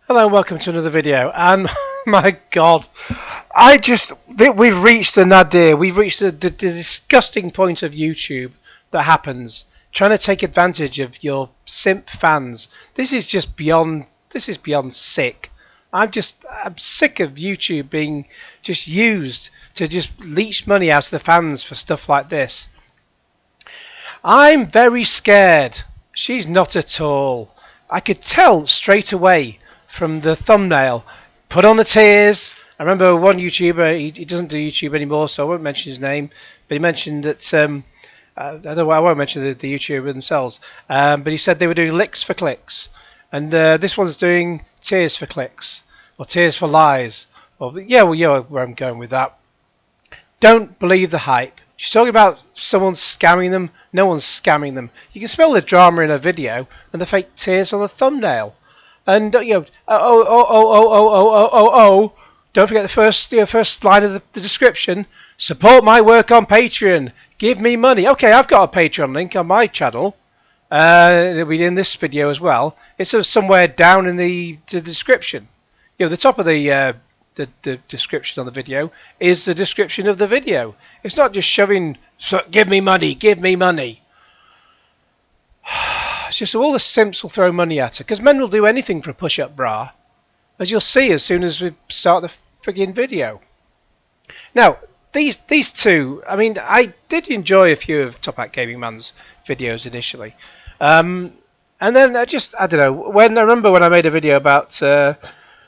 Hello and welcome to another video. And my God, we've reached the nadir. We've reached the disgusting point of YouTube that happens trying to take advantage of your simp fans. This is just beyond. This is beyond sick. I'm sick of YouTube being just used to just leech money out of the fans for stuff like this. I'm very scared. She's not at all. I could tell straight away from the thumbnail. Put on the tears. I remember one YouTuber, he doesn't do YouTube anymore, so I won't mention his name, but he mentioned that, I won't mention the YouTuber themselves, but he said they were doing licks for clicks. And this one's doing tears for clicks, or tears for lies. Well, yeah, where I'm going with that. Don't believe the hype. She's talking about someone scamming them. No one's scamming them. You can smell the drama in a video and the fake tears on the thumbnail. And don't forget the first line of the description. Support my work on Patreon. Give me money. Okay, I've got a Patreon link on my channel. It'll be in this video as well. It's sort of somewhere down in the description. The top of the description on the video is the description of the video. It's not just shoving, give me money, give me money. It's just all the simps will throw money at her, because men will do anything for a push-up bra, as you'll see as soon as we start the friggin' video. Now, these two, I mean, I did enjoy a few of Top Hat Gaming Man's videos initially. And then I don't know, I remember when I made a video about Slopes,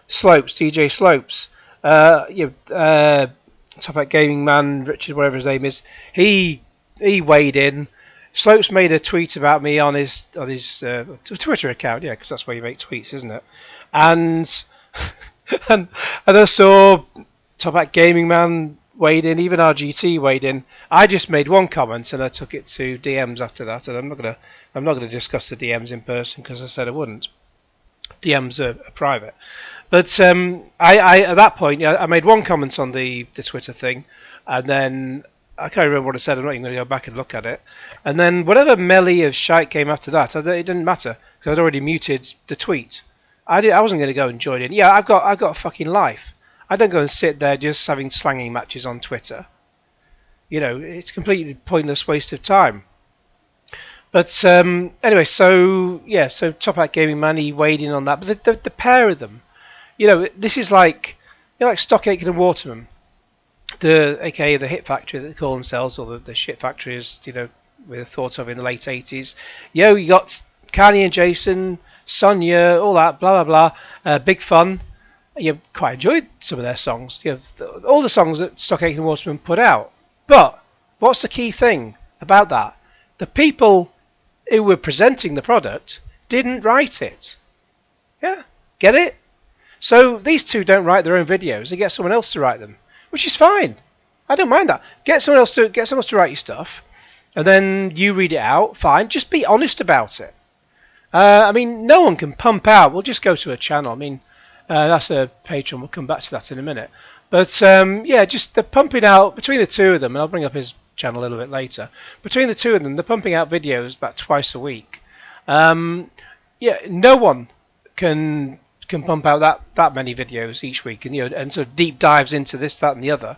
DJ Slopes, Top Hat Gaming Man, Richard, whatever his name is, he weighed in. Slopes made a tweet about me on his Twitter account, yeah, because that's where you make tweets, isn't it? And and I saw Top Hat Gaming Man weighed in, even RGT weighed in. I just made one comment and I took it to DMs after that, and I'm not gonna discuss the DMs in person because I said I wouldn't. DMs are private. But I at that point I made one comment on the Twitter thing, and then I can't remember what I said. I'm not even going to go back and look at it. And then whatever melee of shite came after that, it didn't matter because I'd already muted the tweet. I wasn't going to go and join in. Yeah, I've got a fucking life. I don't go and sit there just having slanging matches on Twitter. It's a completely pointless waste of time. But anyway, so Top Hat Gaming Man, he weighed in on that. But the pair of them, this is like Stock Aitken and Waterman. AKA the Hit Factory that they call themselves, or the shit factory as we're thought of in the late 80s. You got Kanye and Jason, Sonia, all that, blah blah blah. Big fun. You quite enjoyed some of their songs. All the songs that Stock Aitken and Waterman put out. But what's the key thing about that? The people who were presenting the product didn't write it. Yeah, get it? So these two don't write their own videos. They get someone else to write them. Which is fine. I don't mind that. Get someone else to write your stuff, and then you read it out. Fine. Just be honest about it. I mean, no one can pump out. We'll just go to a channel. I mean, that's a Patreon. We'll come back to that in a minute. But yeah, just the pumping out between the two of them, and I'll bring up his channel a little bit later. Between the two of them, they're pumping out videos about twice a week. Yeah, no one can pump out that many videos each week, and sort of deep dives into this, that, and the other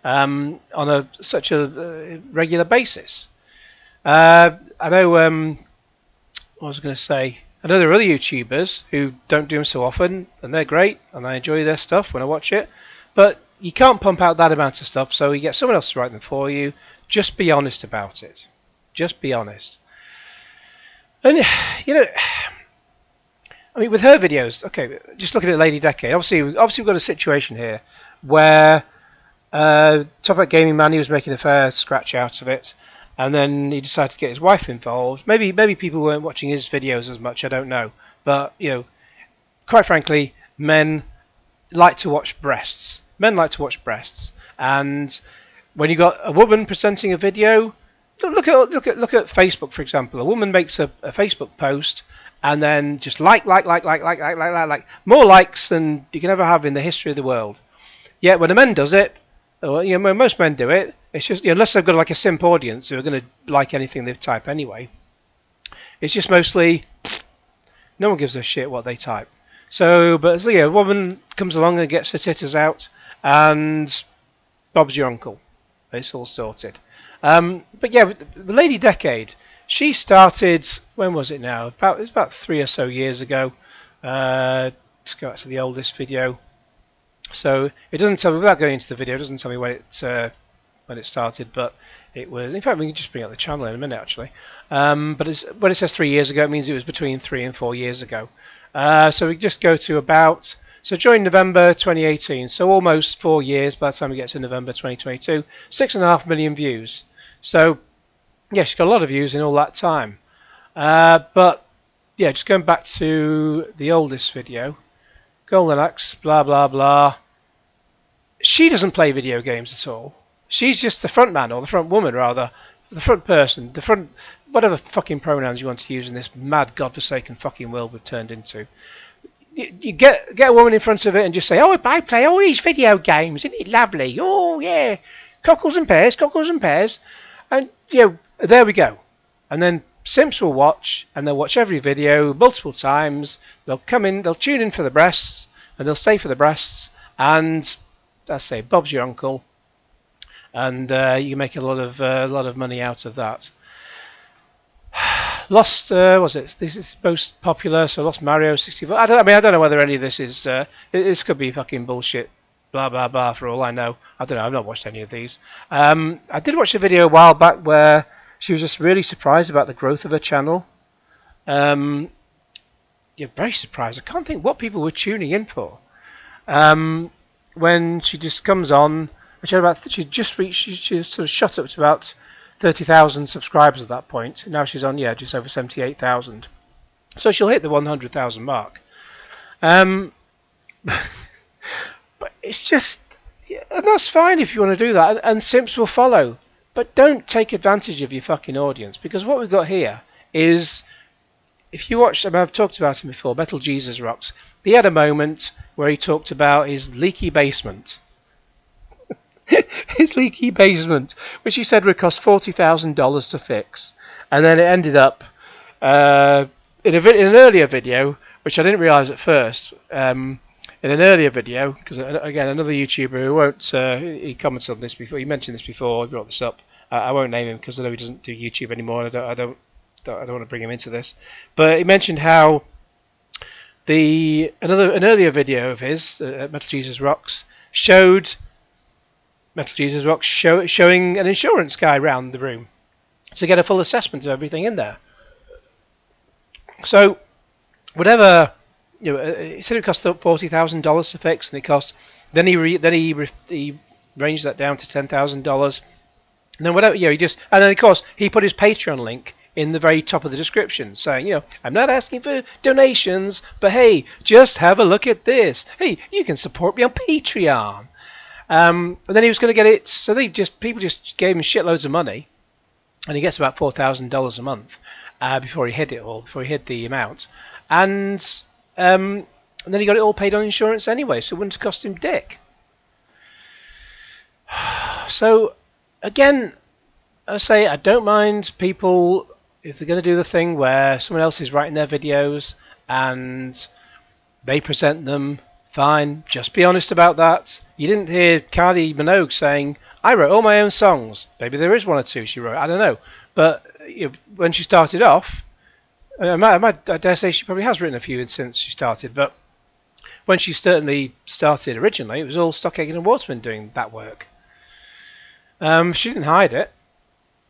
on such a regular basis. I know. What was I going to say? I know there are other YouTubers who don't do them so often, and they're great, and I enjoy their stuff when I watch it. But you can't pump out that amount of stuff, so you get someone else to write them for you. Just be honest about it. Just be honest. And I mean, with her videos, okay, just looking at Lady Decade, obviously we've got a situation here where Top Hat Gaming Man, he was making a fair scratch out of it, and then he decided to get his wife involved. Maybe people weren't watching his videos as much, I don't know. But, quite frankly, men like to watch breasts. Men like to watch breasts. And when you got a woman presenting a video, look at Facebook, for example. A woman makes a Facebook post, and then just like, more likes than you can ever have in the history of the world. Yet when a man does it, or when most men do it, it's just unless they've got like a simp audience who are going to like anything they type anyway. It's just mostly no one gives a shit what they type. So, but so yeah, a woman comes along and gets her titters out, and Bob's your uncle. It's all sorted. But yeah, the Lady Decade, she started, when was it now? It was about 3 or so years ago. Let's go back to the oldest video. So it doesn't tell me, without going into the video, it doesn't tell me when it started, but it was, in fact we can just bring up the channel in a minute actually. But when it says 3 years ago, it means it was between 3 and 4 years ago. So we just go to about, so joined November 2018, so almost 4 years by the time we get to November 2022, 6.5 million views. So yeah, she's got a lot of views in all that time. But yeah, just going back to the oldest video, Golden Axe, blah blah blah. She doesn't play video games at all. She's just the front man, or the front woman rather, the front person, the front, whatever fucking pronouns you want to use in this mad godforsaken fucking world we've turned into. You get a woman in front of it and just say, oh, I play all these video games, isn't it lovely? Oh yeah, cockles and pears, and there we go. And then simps will watch, and they'll watch every video multiple times. They'll come in, they'll tune in for the breasts, and they'll stay for the breasts, and I say Bob's your uncle, and you make a lot of money out of that. Lost was it? This is most popular, so Lost Mario 64. I don't know whether any of this is. This could be fucking bullshit. Blah blah blah. For all I know, I don't know. I've not watched any of these. I did watch a video a while back where she was just really surprised about the growth of her channel. Yeah, very surprised. I can't think what people were tuning in for. When she just comes on, she just reached, she sort of shot up to about 30,000 subscribers at that point. Now she's on, just over 78,000. So she'll hit the 100,000 mark. But it's just, and that's fine if you want to do that, and simps will follow. But don't take advantage of your fucking audience, because what we've got here is, if you watch, I've talked about him before, Metal Jesus Rocks. He had a moment where he talked about his leaky basement. His leaky basement, which he said would cost $40,000 to fix. And then it ended up, in an earlier video, which I didn't realise at first, in an earlier video, because again, another YouTuber who won't, he commented on this before, he mentioned this before, I brought this up. I won't name him because I know he doesn't do YouTube anymore, and I don't want to bring him into this. But he mentioned how an earlier video of his, Metal Jesus Rocks, showed Metal Jesus Rocks showing an insurance guy around the room to get a full assessment of everything in there. So whatever, he said it cost $40,000 to fix, and it cost. Then he ranged that down to $10,000. And then whatever, he just, and then of course he put his Patreon link in the very top of the description, saying, I'm not asking for donations, but hey, just have a look at this. Hey, you can support me on Patreon. And then he was going to get it, so people just gave him shitloads of money, and he gets about $4,000 a month before he hit it all, before he hit the amount, and then he got it all paid on insurance anyway, so it wouldn't have cost him dick. So again, I say I don't mind people if they're going to do the thing where someone else is writing their videos and they present them. Fine, just be honest about that. You didn't hear Kylie Minogue saying, I wrote all my own songs. Maybe there is one or two she wrote, I don't know. But when she started off, I dare say she probably has written a few since she started, but when she certainly started originally, it was all Stockagan and Waterman doing that work. She didn't hide it.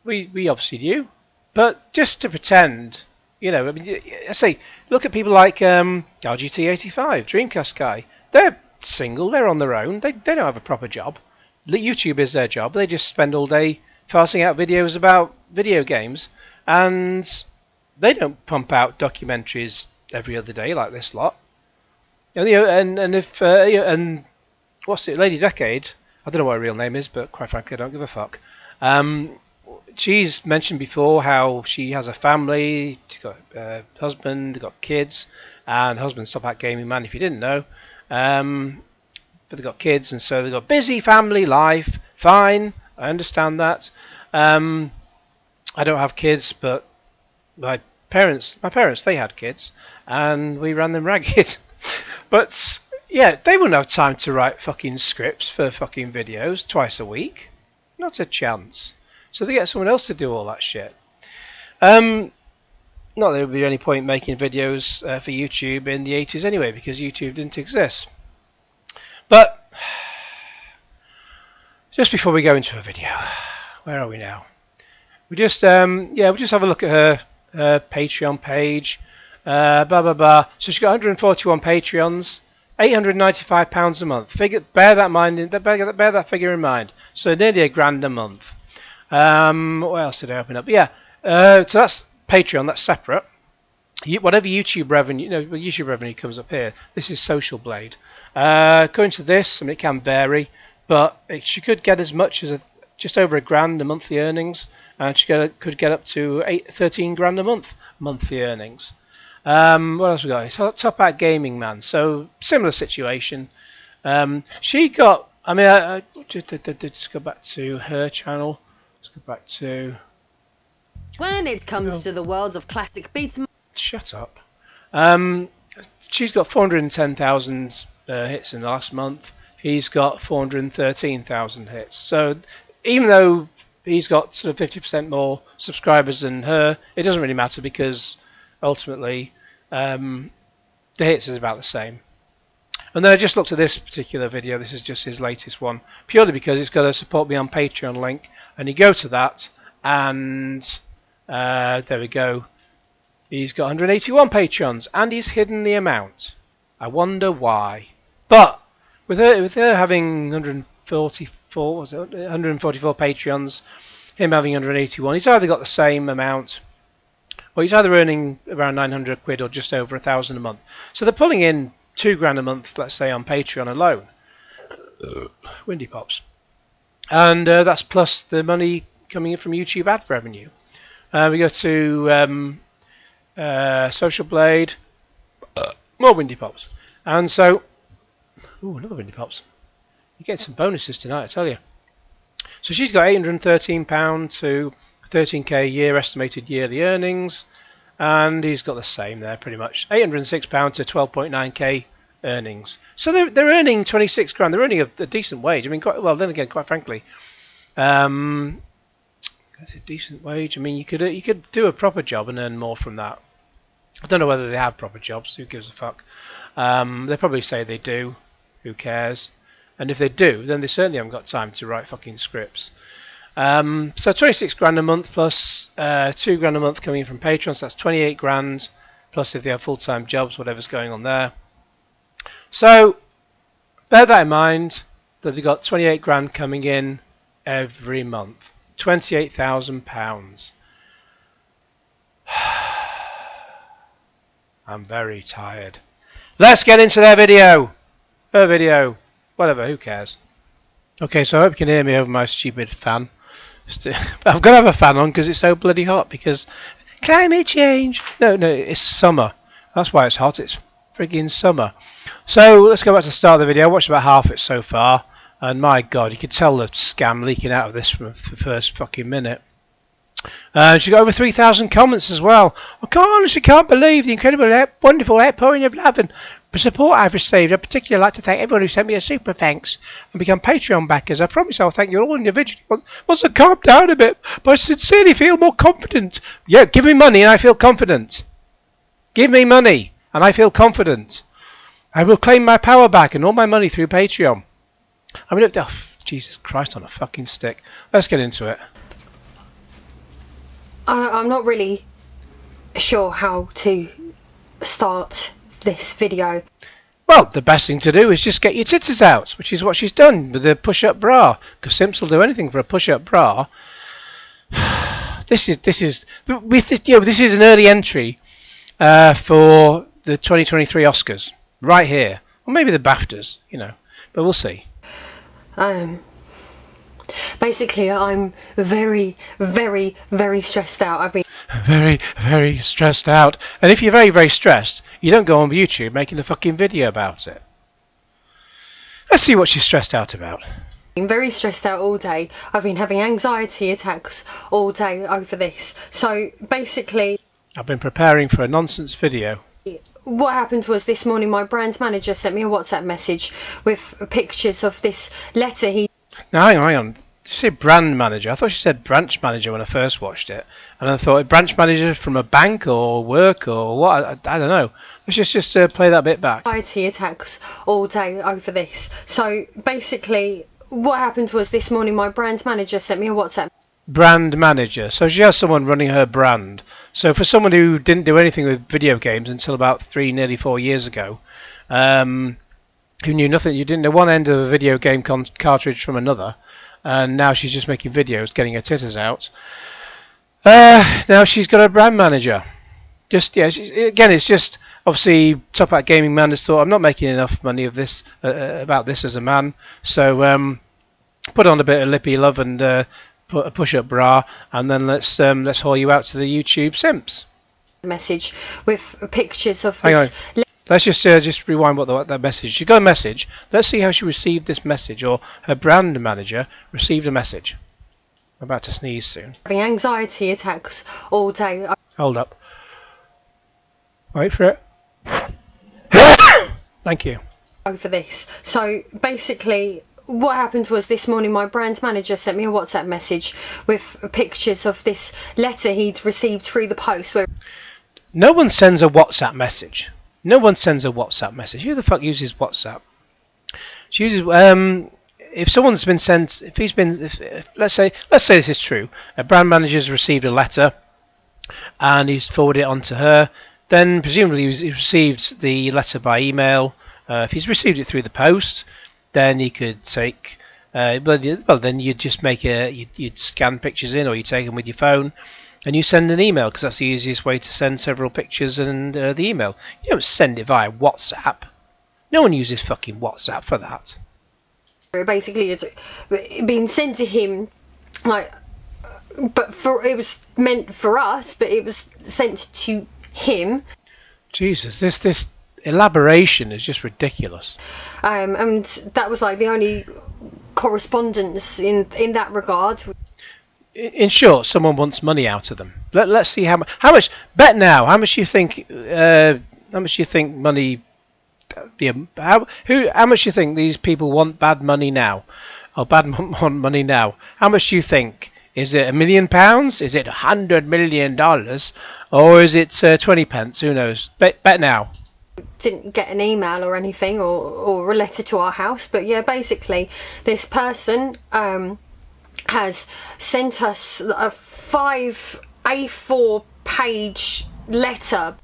We obviously knew. But just to pretend, I say, look at people like LGT85, Dreamcast guy. They're single, they're on their own, they don't have a proper job. YouTube is their job, they just spend all day farsing out videos about video games, and they don't pump out documentaries every other day like this lot. And what's it, Lady Decade, I don't know what her real name is, but quite frankly I don't give a fuck. She's mentioned before how she has a family, she's got a husband, got kids, and the husband's Top Hat Gaming Man, if you didn't know. But they've got kids, and so they've got busy family life. Fine, I understand that. I don't have kids, but my parents, they had kids, and we ran them ragged. But yeah, they wouldn't have time to write fucking scripts for fucking videos twice a week. Not a chance. So they get someone else to do all that shit. Not that there would be any point making videos for YouTube in the 80s anyway, because YouTube didn't exist. But just before we go into a video, where are we now? We just we just have a look at her Patreon page. Blah blah blah. So she's got 141 Patreons, £895 a month. Bear that figure in mind. So nearly £1,000 a month. What else did I open up? Yeah. So that's Patreon. That's separate. Whatever YouTube revenue, YouTube revenue comes up here. This is Social Blade. According to this, I mean, it can vary, but she could get as much as just over £1,000 a monthly earnings, and she could get up to £13,000 a month monthly earnings. What else we got? It's Top Hat Gaming Man. So similar situation. She got. I mean, I just go back to her channel. Let's go back to. When it comes to the worlds of classic beats. Shut up. She's got 410,000 hits in the last month. He's got 413,000 hits. So even though he's got sort of 50% more subscribers than her, it doesn't really matter because ultimately the hits is about the same. And then I just looked at this particular video. This is just his latest one, purely because it's got a support me on Patreon link, and you go to that, and there we go. He's got 181 Patreons, and he's hidden the amount. I wonder why. But with her having 144 Patreons, him having 181, he's either got the same amount, or he's either earning around 900 quid or just over 1,000 a month. So they're pulling in £2,000 a month, let's say, on Patreon alone. Windy pops. And that's plus the money coming in from YouTube ad revenue. We go to Social Blade, more windy pops, and so another windy pops. You're getting some bonuses tonight, I tell you. So she's got £813 to 13k a year estimated yearly earnings, and he's got the same there pretty much, £806 to 12.9k earnings. So they're earning 26 grand. They're earning a decent wage. I mean, quite frankly, that's a decent wage. I mean, you could do a proper job and earn more from that. I don't know whether they have proper jobs. Who gives a fuck? They probably say they do. Who cares? And if they do, then they certainly haven't got time to write fucking scripts. So 26 grand a month plus 2 grand a month coming from Patreon. So that's 28 grand. Plus if they have full-time jobs, whatever's going on there. So bear that in mind, that they've got 28 grand coming in every month. £28,000. I'm very tired. Let's get into their video. Her video. Whatever, who cares? Okay, so I hope you can hear me over my stupid fan. I've got to have a fan on because it's so bloody hot, because climate change. No, it's summer. That's why it's hot. It's frigging summer. So let's go back to the start of the video. I watched about half of it so far, and my god, you could tell the scam leaking out of this from the first fucking minute. She got over 3,000 comments as well. I honestly can't believe the incredible, wonderful outpouring of love and support I've received. I'd particularly like to thank everyone who sent me a super thanks and become Patreon backers. I promise I'll thank you all individually once I calm down a bit, but I sincerely feel more confident. Yeah, give me money and I feel confident. Give me money and I feel confident. I will claim my power back and all my money through Patreon. I mean, Jesus Christ on a fucking stick. Let's get into it. I'm not really sure how to start this video. Well, the best thing to do is just get your titties out, which is what she's done with the push-up bra, because Simps will do anything for a push-up bra. This is an early entry for the 2023 Oscars, right here, or maybe the BAFTAs, but we'll see. Basically, I'm very, very, very stressed out. I've been very, very stressed out. And if you're very, very stressed, you don't go on YouTube making a fucking video about it. Let's see what she's stressed out about. been very stressed out all day. I've been having anxiety attacks all day over this. So basically, I've been preparing for a nonsense video. What happened was this morning my brand manager sent me a WhatsApp message with pictures of this letter he... Now hang on. Did you say brand manager? I thought she said branch manager when I first watched it. And I thought branch manager from a bank or work or what? I don't know. Let's just play that bit back. Anxiety attacks all day over this. So basically what happened was this morning my brand manager sent me a WhatsApp. Brand manager. So she has someone running her brand. So for someone who didn't do anything with video games until about nearly 4 years ago, who knew nothing, you didn't know one end of a video game cartridge from another, and now she's just making videos, getting her titters out. Now she's got a brand manager. Just again, it's just obviously Top Hat Gaming Man has thought I'm not making enough money of this about this as a man, so put on a bit of lippy love and put a push-up bra, and then let's haul you out to the YouTube simps. Message with pictures of Hang this. on. Let's just rewind what that message. She got a message. Let's see how she received this message, or her brand manager received a message. I'm about to sneeze soon. Having anxiety attacks all day. Hold up. Wait for it. Thank you. Over this. So basically what happened was this morning my brand manager sent me a WhatsApp message with pictures of this letter he'd received through the post where... No one sends a WhatsApp message. No one sends a WhatsApp message. Who the fuck uses WhatsApp? She uses if someone's been sent, if let's say this is true, a brand manager's received a letter and he's forwarded it on to her, then presumably he's received the letter by email. If he's received it through the post, then he could take then you'd just make you'd scan pictures in, or you take them with your phone and you send an email, because that's the easiest way to send several pictures and the email. You don't send it via WhatsApp. No one uses fucking WhatsApp for that. Basically it's been sent to him, like, but it was meant for us, but it was sent to him. Jesus, this elaboration is just ridiculous. And that was like the only correspondence in that regard. In short, someone wants money out of them. Let's see how much. Bet now. How much you think? How much you think money? How much you think these people want bad money now? Or want money now? How much do you think? Is it £1 million? Is it $100 million? Or is it 20 pence? Who knows? Bet now. Didn't get an email or anything, or a letter to our house, but yeah, basically this person has sent us a 5 A4 page letter.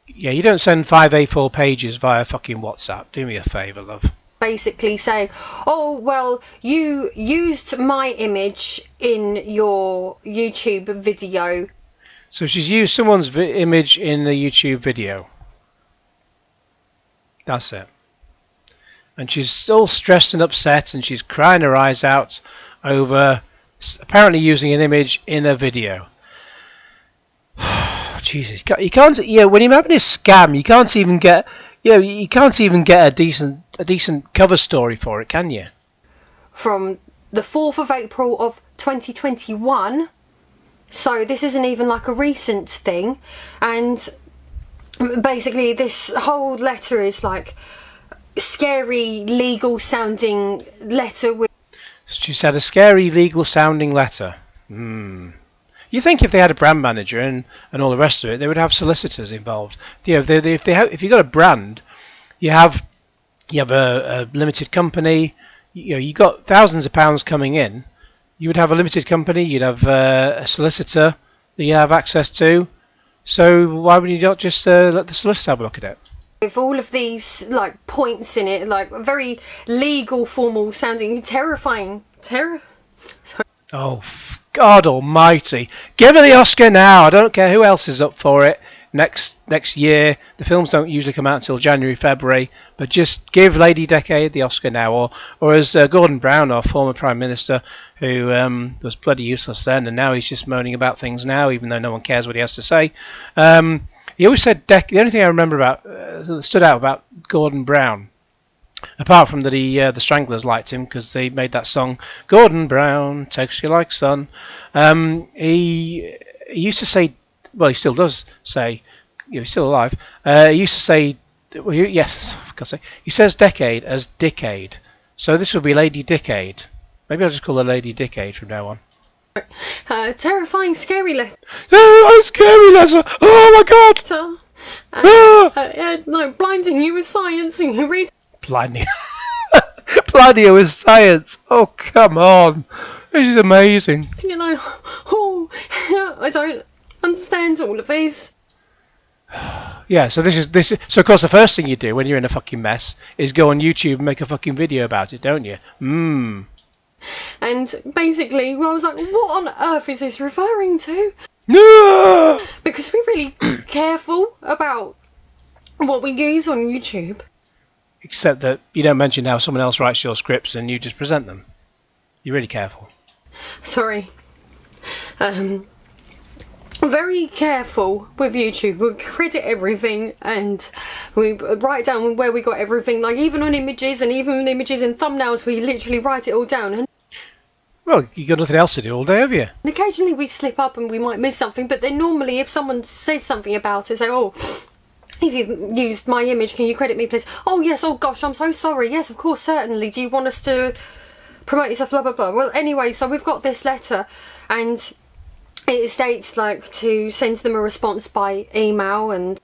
Yeah, you don't send 5 A4 pages via fucking WhatsApp. Do me a favour, love. Basically saying, oh well, you used my image in your YouTube video. So she's used someone's image in the YouTube video. That's it. And she's all stressed and upset, and she's crying her eyes out over apparently using an image in a video. Jesus, you can't. When you're having a scam, you can't even get. You can't even get a decent cover story for it, can you? From the 4th of April of 2021. So this isn't even like a recent thing, and basically this whole letter is like scary legal sounding letter with... She said a scary legal sounding letter. You think if they had a brand manager and all the rest of it, they would have solicitors involved. If you got a brand, you have a limited company. You got thousands of pounds coming in. You would have a limited company. You'd have a solicitor that you have access to. So why would you not just let the solicitor have a look at it? With all of these like points in it, like very legal, formal sounding, terrifying. Oh, God almighty. Give her the Oscar now. I don't care who else is up for it next year. The films don't usually come out until January, February, but just give Lady Decade the Oscar now. Or as Gordon Brown, our former Prime Minister, who was bloody useless then, and now he's just moaning about things now, even though no one cares what he has to say. He always said, the only thing I remember that stood out about Gordon Brown, apart from that the Stranglers liked him because they made that song, Gordon Brown Takes You Like Sun, he used to say, well, he still does say, he's still alive. He used to say, well, yes, for God's sake, he says decade as decade. So this would be Lady Dickade. Maybe I'll just call her Lady Dickade from now on. Terrifying, scary letter. Oh, a scary letter! Oh my God! No, blinding you with science, and you read. Blinding. Blinding with science. Oh, come on. This is amazing. You know, oh, I don't understand all of these. Yeah, so this is. So of course, the first thing you do when you're in a fucking mess is go on YouTube and make a fucking video about it, don't you? And basically, I was like, what on earth is this referring to? No! Because we're really careful about what we use on YouTube. Except that you don't mention how someone else writes your scripts and you just present them. You're really careful. Sorry. Very careful with YouTube. We credit everything and we write down where we got everything. Like even on images and even images and thumbnails, we literally write it all down. And well, you got nothing else to do all day, have you? And occasionally we slip up and we might miss something. But then normally, if someone says something about it, say, "Oh, if you've used my image, can you credit me, please?" "Oh yes. Oh gosh, I'm so sorry. Yes, of course, certainly. Do you want us to promote yourself?" Blah blah blah. Well, anyway, so we've got this letter and it states like to send them a response by email and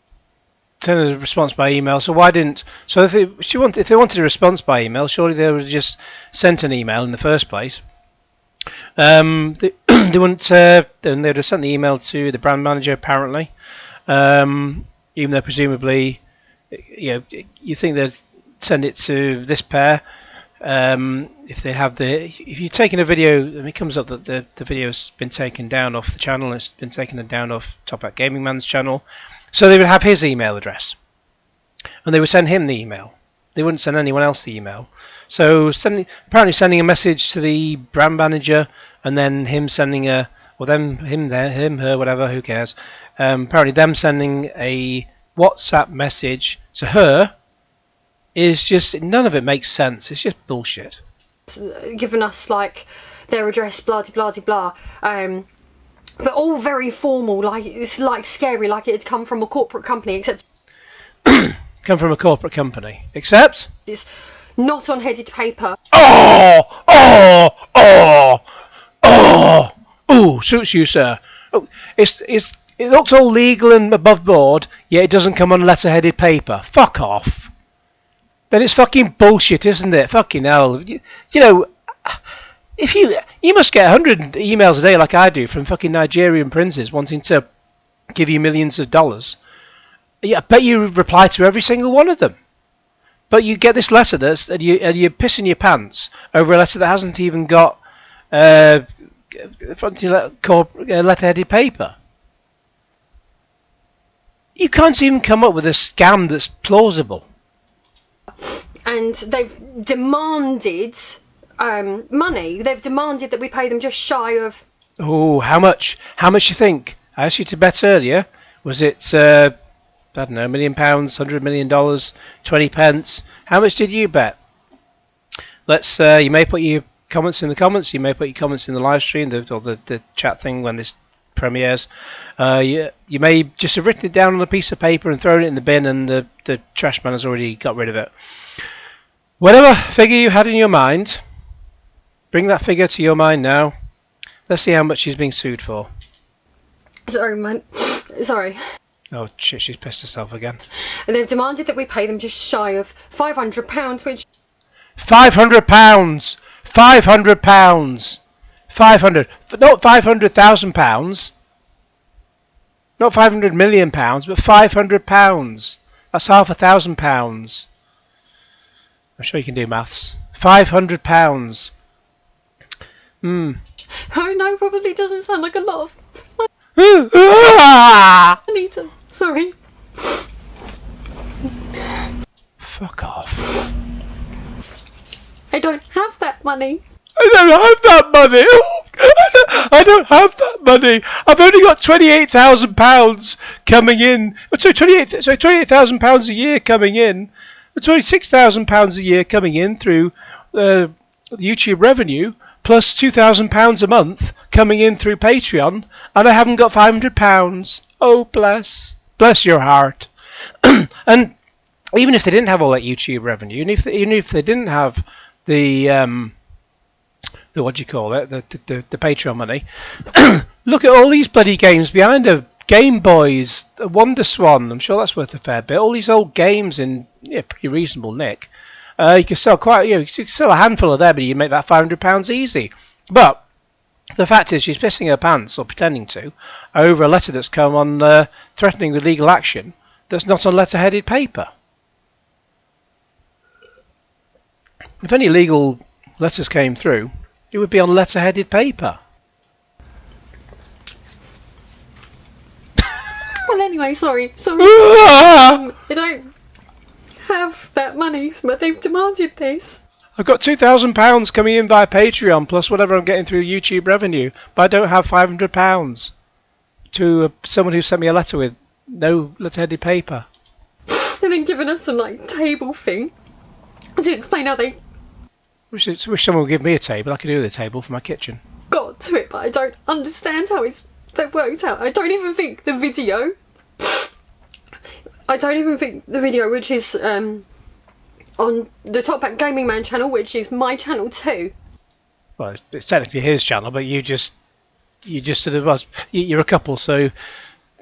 send a response by email. So why didn't? So if they wanted a response by email, surely they would have just sent an email in the first place. They wouldn't. Then they'd have sent the email to the brand manager apparently. Even though presumably, you think they'd send it to this pair. If they have if you're taking a video, and it comes up that the video's been taken down off the channel, it's been taken down off Top Hat Gaming Man's channel, so they would have his email address, and they would send him the email. They wouldn't send anyone else the email. So apparently sending a message to the brand manager, and then him sending him, her, whatever, who cares? Apparently them sending a WhatsApp message to her. Is just none of it makes sense. It's just bullshit. Given us like their address, blah blah blah, but all very formal. Like it's like scary, like it had come from a corporate company, except come from a corporate company, except it's not on headed paper. Oh, suits you, sir. Oh, it looks all legal and above board, yet it doesn't come on letter-headed paper. Fuck off. Then it's fucking bullshit, isn't it? Fucking hell. You know, if you must get 100 emails a day like I do from fucking Nigerian princes wanting to give you millions of dollars. Yeah, I bet you reply to every single one of them. But you get this letter and you're pissing your pants over a letter that hasn't even got letter-headed paper. You can't even come up with a scam that's plausible. And they've demanded money. They've demanded that we pay them just shy of. Oh, how much? How much you think? I asked you to bet earlier. Was it I don't know, £1 million, $100 million, 20 pence? How much did you bet? Let's. You may put your comments in the comments. You may put your comments in the live stream or the chat thing when this premieres. You may just have written it down on a piece of paper and thrown it in the bin, and the trash man has already got rid of it. Whatever figure you had in your mind, bring that figure to your mind now. Let's see how much she's being sued for. Sorry, man. Sorry. Oh shit, she's pissed herself again. And they've demanded that we pay them just shy of £500, which... £500! £500! 500, not £500,000, not £500 million, but £500. That's £500,000. I'm sure you can do maths. £500. Oh no, probably doesn't sound like a lot of. Anita, sorry. Fuck off. I don't have that money. I don't have that money. I don't have that money. I've only got £28,000 coming in. Sorry, £28,000 a year coming in. £26,000 a year coming in through the YouTube revenue, plus £2,000 a month coming in through Patreon, and I haven't got £500. Oh bless. Bless your heart. And even if they didn't have all that YouTube revenue, even if they didn't have the what do you call it, the Patreon money, look at all these bloody games behind her. Game Boys, Wonder Swan, I'm sure that's worth a fair bit. All these old games in pretty reasonable nick. You can sell you can sell a handful of them, but you can make that £500 easy. But the fact is, she's pissing her pants, or pretending to, over a letter that's come on threatening with legal action that's not on letter-headed paper. If any legal letters came through, it would be on letter-headed paper. Well, anyway, sorry. I don't have that money, but they've demanded this. I've got £2,000 coming in via Patreon, plus whatever I'm getting through YouTube revenue, but I don't have £500 to someone who sent me a letter with no letter-headed paper. And then giving us some, like, table thing to explain how they... Wish someone would give me a table. I could do the table for my kitchen. Got to it, but I don't understand how they've worked out. I don't even think the video... which is on the Top Back Gaming Man channel, which is my channel too. Well, it's technically his channel, but you just sort of you're a couple, so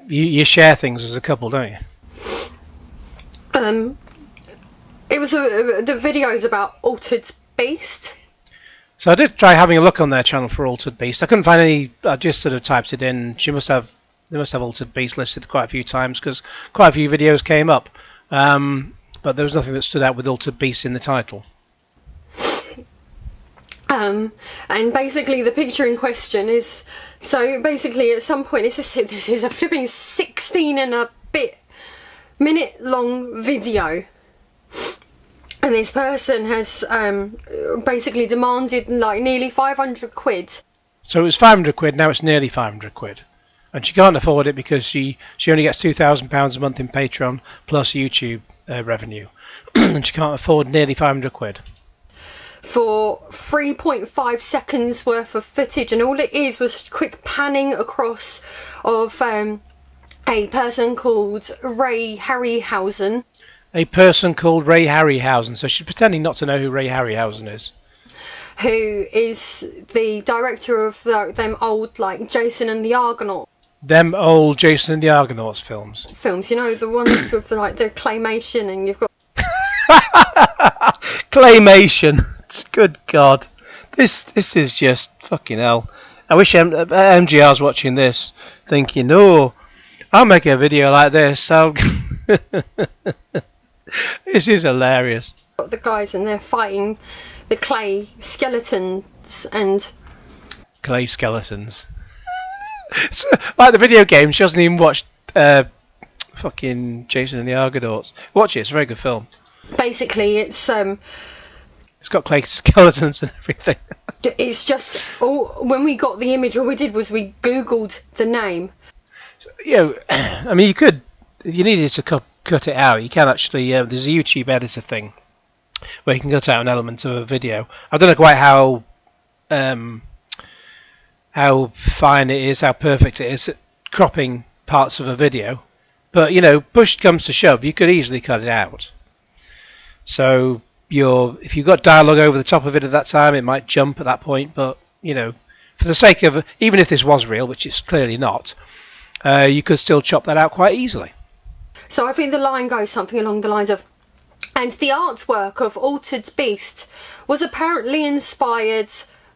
you share things as a couple, don't you? It was the videos about Altered Beast. So I did try having a look on their channel for Altered Beast. I couldn't find any. I just sort of typed it in. They must have Altered Beast listed quite a few times because quite a few videos came up. But there was nothing that stood out with Altered Beast in the title. And basically the picture in question is, so basically at some point this is a flipping 16 and a bit minute long video, and this person has basically demanded like nearly 500 quid. So it was 500 quid, now it's nearly 500 quid. And she can't afford it because she only gets £2,000 a month in Patreon plus YouTube revenue. And she can't afford nearly 500 quid. For 3.5 seconds worth of footage, and all it is was quick panning across of a person called Ray Harryhausen. A person called Ray Harryhausen, so she's pretending not to know who Ray Harryhausen is. Who is the director of them old, like, Jason and the Argonauts. Them old Jason and the Argonauts films. Films, you know, the ones with the claymation, and you've got... Claymation. Good God. This is just fucking hell. I wish MGR's watching this, thinking, oh, I'll make a video like this. This is hilarious. The guys, and they're fighting the clay skeletons and... Clay skeletons. So, like the video game, she hasn't even watched fucking Jason and the Argonauts. Watch it, it's a very good film. Basically, it's got clay skeletons and everything. It's just, when we got the image, all we did was we Googled the name. So, I mean, you could, if you needed to cut it out, you can actually, there's a YouTube editor thing where you can cut out an element of a video. I don't know quite how fine it is, how perfect it is at cropping parts of a video, but push comes to shove, you could easily cut it out. So if you've got dialogue over the top of it at that time, it might jump at that point, but for the sake of, even if this was real, which it's clearly not, you could still chop that out quite easily. So I think the line goes something along the lines of, and the artwork of Altered Beast was apparently inspired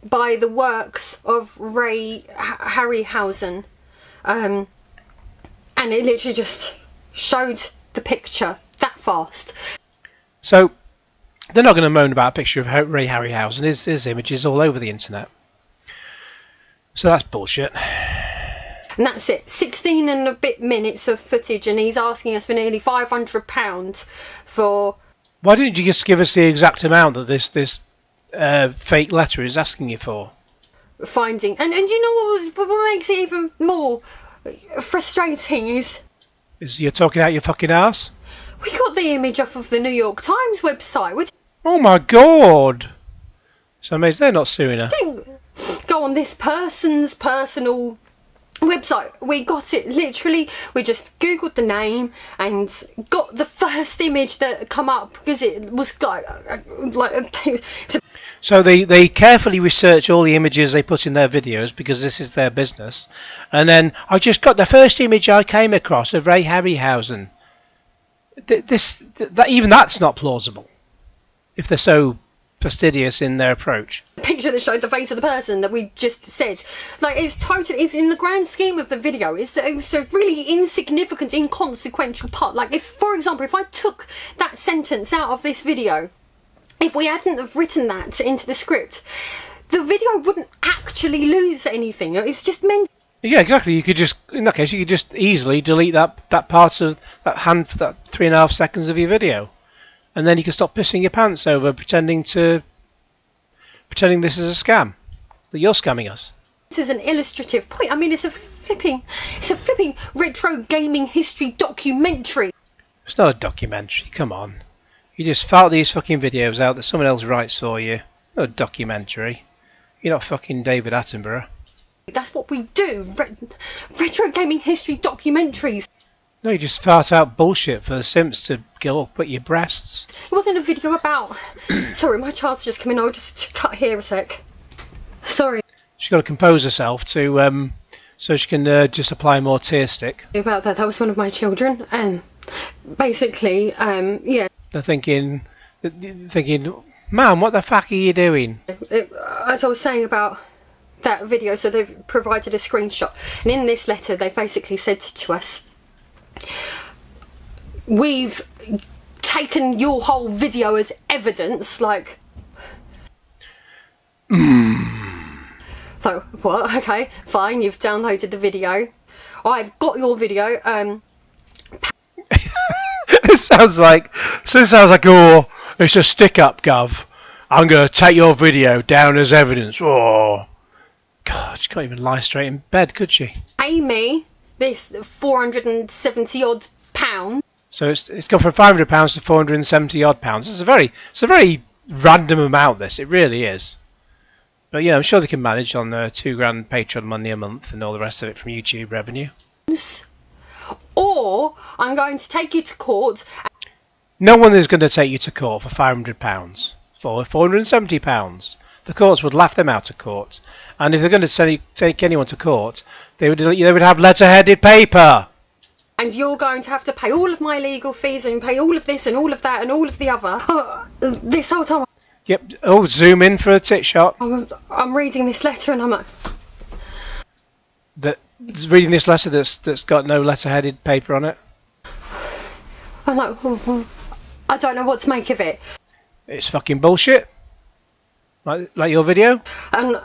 by the works of Ray Harryhausen, and it literally just showed the picture that fast. So they're not going to moan about a picture of Ray Harryhausen. His image is all over the internet. So that's bullshit. And that's it. 16 and a bit minutes of footage, and he's asking us for nearly £500 for... Why didn't you just give us the exact amount that this fake letter is asking you for? Finding. And you know what makes it even more frustrating is... You're talking out your fucking ass? We got the image off of the New York Times website. Oh my God! So amazing, they're not suing her. Go on this person's personal website. We got it literally, we just googled the name and got the first image that come up, because it was so they carefully research all the images they put in their videos, because this is their business. And then I just got the first image I came across of Ray Harryhausen. Even that's not plausible if they're so fastidious in their approach. Picture that showed the face of the person that we just said. Like, it's totally, if in the grand scheme of the video, it's a really insignificant, inconsequential part. Like, if, for example, if I took that sentence out of this video, if we hadn't have written that into the script, the video wouldn't actually lose anything. It's just meant. Yeah, exactly. You could just, in that case, you could just easily delete that part of that 3.5 seconds of your video. And then you can stop pissing your pants over pretending this is a scam, that you're scamming us. This is an illustrative point. I mean, it's a flipping retro gaming history documentary. It's not a documentary. Come on, you just fart these fucking videos out that someone else writes for you. Not a documentary. You're not fucking David Attenborough. That's what we do. Retro gaming history documentaries. No, you just fart out bullshit for the simps to go up at your breasts. It wasn't a video about... Sorry, my child's just come in. I'll just cut here a sec. Sorry. She's got to compose herself to so she can just apply more tear stick. About that was one of my children, and basically, yeah. They're thinking, Mum, what the fuck are you doing? As I was saying about that video, so they've provided a screenshot, and in this letter they basically said to us, we've taken your whole video as evidence, like... So, what? Okay, fine, you've downloaded the video. I've got your video, It sounds like, oh, it's a stick-up, Gov. I'm going to take your video down as evidence. Oh, God, she can't even lie straight in bed, could she? Pay me this 470 odd pounds. So it's gone from £500 to 470 odd pounds. It's a very random amount. This, it really is. But yeah, I'm sure they can manage on £2,000 Patreon money a month and all the rest of it from YouTube revenue. Or I'm going to take you to court. No one is going to take you to court for £500. For £470, the courts would laugh them out of court. And if they're going to take anyone to court, they would have letter-headed paper. And you're going to have to pay all of my legal fees and pay all of this and all of that and all of the other. This whole time. Yep. Oh, zoom in for a tit shot. I'm reading this letter and I'm like... Reading this letter that's got no letter-headed paper on it. I'm like, I don't know what to make of it. It's fucking bullshit. Like your video. And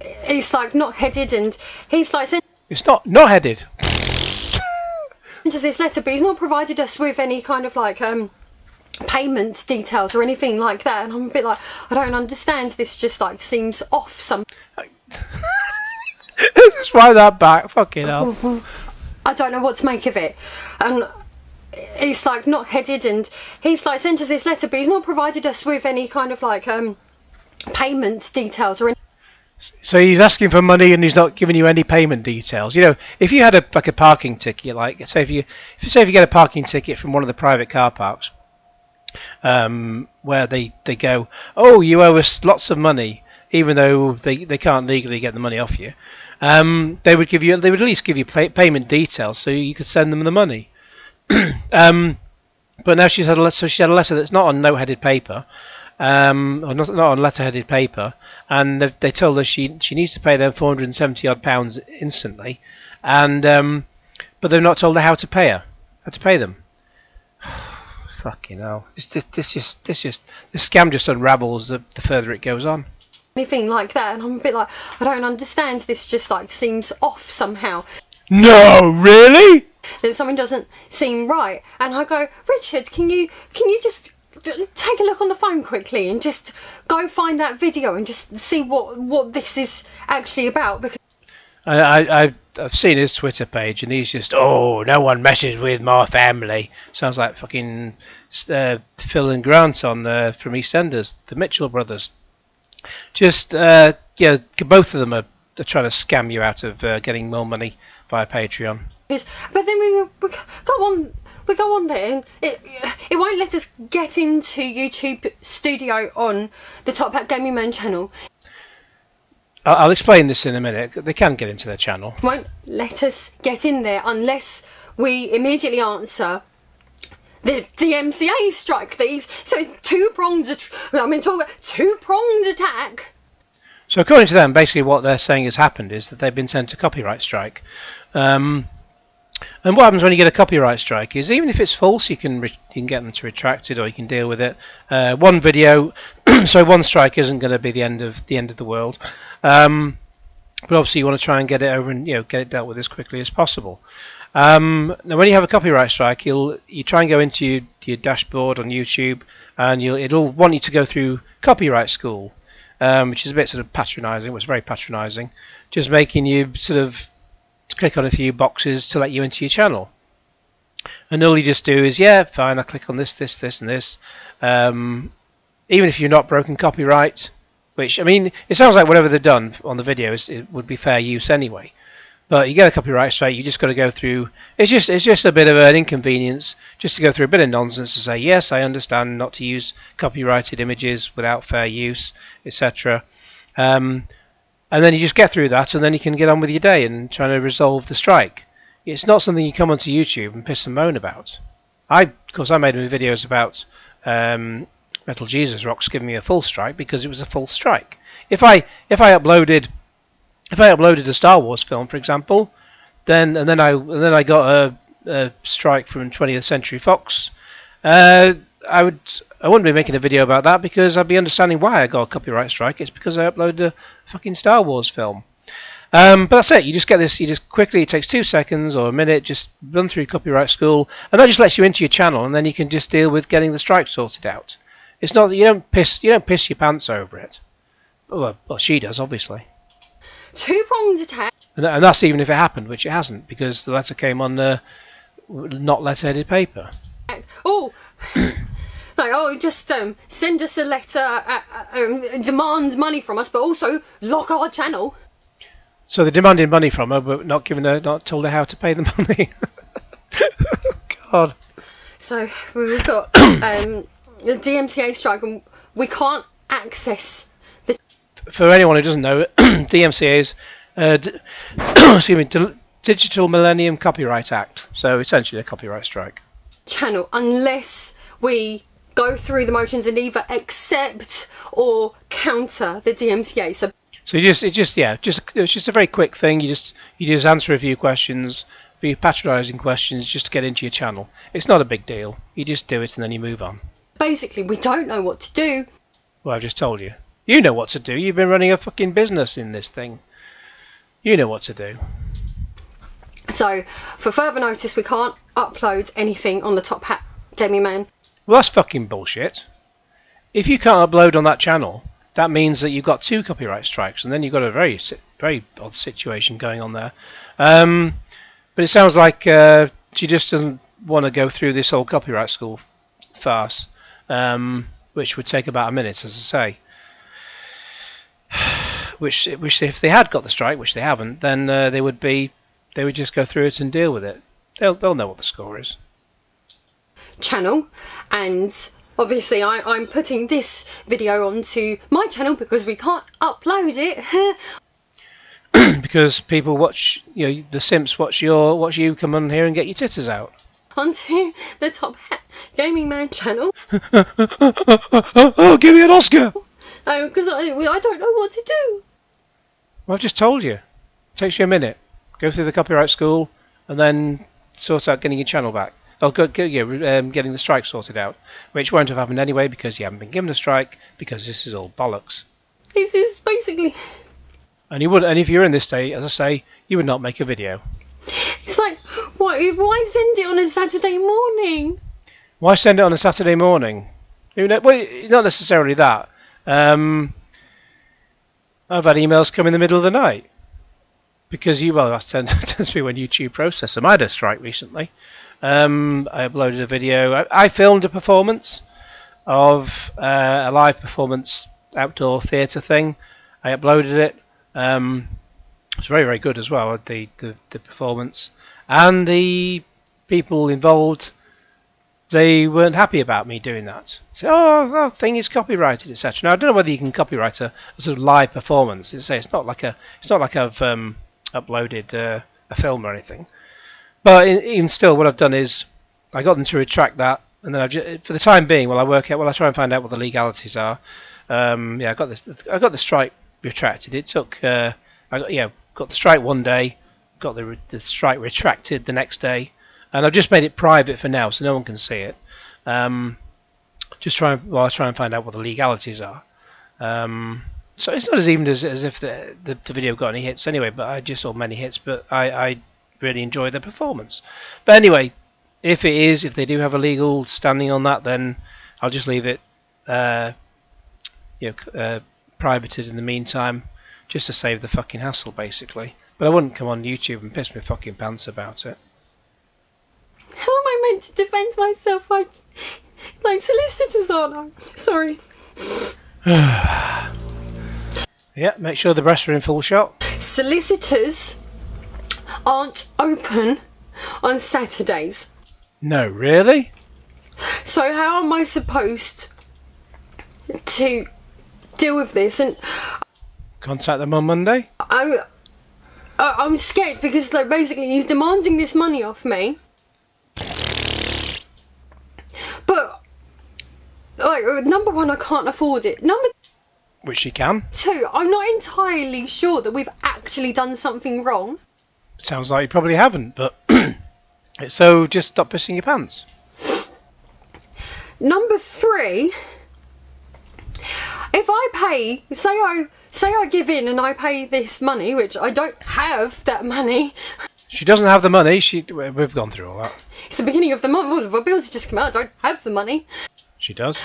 it's like not headed, and he's like... It's not headed. Just this letter, but he's not provided us with any kind of like payment details or anything like that, and I'm a bit like, I don't understand, this just like seems off some... Just write that back, fucking hell. I don't know what to make of it. And it's like not headed, and he's like sent us this letter, but he's not provided us with any kind of like payment details or anything. So he's asking for money and he's not giving you any payment details. You know, if you had a parking ticket, like say if you get a parking ticket from one of the private car parks, where they go, oh, you owe us lots of money, even though they can't legally get the money off you, they would at least give you payment details so you could send them the money. But now she had a letter that's not on note-headed paper. Or not on letter-headed paper, and they told her she needs to pay them 470 odd pounds instantly, and but they've not told her how to pay them. Fucking hell! This scam just unravels the further it goes on. Anything like that, and I'm a bit like, I don't understand. This just like seems off somehow. No, really? Then something doesn't seem right, and I go, Richard, can you just take a look on the phone quickly and just go find that video and just see what this is actually about? Because I've seen his Twitter page and he's just, oh, no one messes with my family. Sounds like fucking Phil and Grant on from EastEnders, the Mitchell brothers. Just both of them are trying to scam you out of getting more money via Patreon. But then we go on there, and it won't let us get into YouTube Studio on the Top Hat Gaming Man channel. I'll explain this in a minute. They can get into their channel. It won't let us get in there unless we immediately answer the DMCA strike these. So it's two-pronged attack. So according to them, basically what they're saying has happened is that they've been sent a copyright strike. And what happens when you get a copyright strike is, even if it's false, you can get them to retract it, or you can deal with it. One video, so one strike isn't going to be the end of the world. But obviously you want to try and get it over and get it dealt with as quickly as possible. Now, when you have a copyright strike, you try and go into your dashboard on YouTube, and it'll want you to go through copyright school, which is a bit sort of patronising. It was very patronising, just making you sort of click on a few boxes to let you into your channel. And all you just do is, yeah, fine, I click on this, this, this, and this. Even if you're not broken copyright, which, I mean, it sounds like whatever they've done on the videos, it would be fair use anyway. But you get a copyright strike, you just got to go through. It's just a bit of an inconvenience, just to go through a bit of nonsense to say, yes, I understand not to use copyrighted images without fair use, etc. And then you just get through that, and then you can get on with your day and try to resolve the strike. It's not something you come onto YouTube and piss and moan about. Of course, I made videos about Metal Jesus Rocks giving me a full strike because it was a full strike. If I uploaded a Star Wars film, for example, then I got a strike from 20th Century Fox, I wouldn't be making a video about that because I'd be understanding why I got a copyright strike. It's because I uploaded a fucking Star Wars film. But that's it. You just get this. You just quickly. It takes 2 seconds or a minute. Just run through copyright school, and that just lets you into your channel, and then you can just deal with getting the strike sorted out. It's not that you don't piss your pants over it. Well, she does, obviously. Two-pronged attack. And that's even if it happened, which it hasn't, because the letter came on not letter-headed paper. Oh. Just send us a letter, demand money from us, but also lock our channel. So they demanded money from her, but not told her how to pay the money. God. So we've got the DMCA strike, and we can't access the. For anyone who doesn't know, DMCA is Digital Millennium Copyright Act. So essentially a copyright strike. Channel unless we go through the motions and either accept or counter the DMCA. So it's just a very quick thing. You just answer a few questions, a few patronising questions, just to get into your channel. It's not a big deal. You just do it and then you move on. Basically, we don't know what to do. Well, I've just told you. You know what to do. You've been running a fucking business in this thing. You know what to do. So, for further notice, we can't upload anything on the Top Hat Gaming Man. Well, that's fucking bullshit. If you can't upload on that channel, that means that you've got 2 copyright strikes, and then you've got a very, very odd situation going on there. But it sounds like she just doesn't want to go through this whole copyright school farce, which would take about a minute, as I say. Which if they had got the strike, which they haven't, then they would just go through it and deal with it. They'll know what the score is. Channel, and obviously I'm putting this video onto my channel because we can't upload it. Because people watch, the simps watch you come on here and get your titters out. Onto the Top Hat Gaming Man channel. Oh, give me an Oscar! Because I don't know what to do. Well, I've just told you. It takes you a minute. Go through the copyright school and then sort out getting your channel back. Getting the strike sorted out, which won't have happened anyway because you haven't been given a strike, because this is all bollocks. This is basically. And if you're in this state, as I say, you would not make a video. It's like, why send it on a Saturday morning? Why send it on a Saturday morning? Well, not necessarily that. I've had emails come in the middle of the night. Because that tends to be when YouTube process them. I had a strike recently. I uploaded a video. I filmed a performance of a live performance outdoor theatre thing. I uploaded it. It's very, very good as well. The performance and the people involved, they weren't happy about me doing that. So, oh, thing is copyrighted, etc. Now I don't know whether you can copyright a sort of live performance. It's not like I've uploaded a film or anything. But even still, what I've done is I got them to retract that, and then for the time being, while I try and find out what the legalities are. I got the strike retracted. It took got the strike one day, got the strike retracted the next day, and I've just made it private for now, so no one can see it. I try and find out what the legalities are. So it's not as even as if the video got any hits anyway, but I just saw many hits, but I really enjoyed the performance. But anyway, if they do have a legal standing on that, then I'll just leave it privated in the meantime, just to save the fucking hassle, basically. But I wouldn't come on YouTube and piss my fucking pants about it. How am I meant to defend myself? Like solicitors aren't. Sorry. Yeah, make sure the breasts are in full shot. Solicitors aren't open on Saturdays. No, really? So how am I supposed to deal with this? And contact them on Monday? I'm scared because like basically he's demanding this money off me. But like number one, I can't afford it. Which you can. Two, I'm not entirely sure that we've actually done something wrong. Sounds like you probably haven't, but so just stop pissing your pants. Number three, if I pay, say I give in and I pay this money, which I don't have that money. She doesn't have the money. We've gone through all that. It's the beginning of the month. All of our bills have just come out. I don't have the money. She does.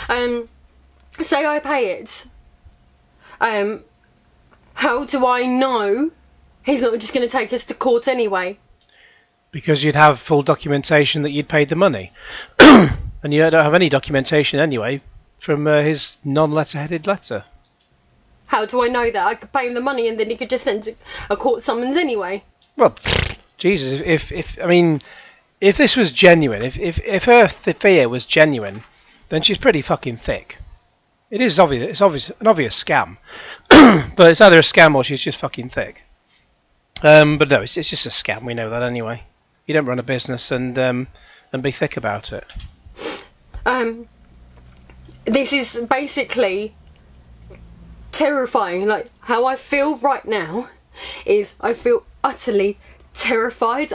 Say I pay it. How do I know he's not just going to take us to court anyway? Because you'd have full documentation that you'd paid the money. And you don't have any documentation anyway from his non-letter-headed letter. How do I know that? I could pay him the money and then he could just send a court summons anyway. Well, Jesus, if this was genuine, if her fear was genuine, then she's pretty fucking thick. It is obvious. It's an obvious scam, but it's either a scam or she's just fucking thick. But no, it's just a scam. We know that anyway. You don't run a business and be thick about it. This is basically terrifying. Like how I feel right now is I feel utterly terrified.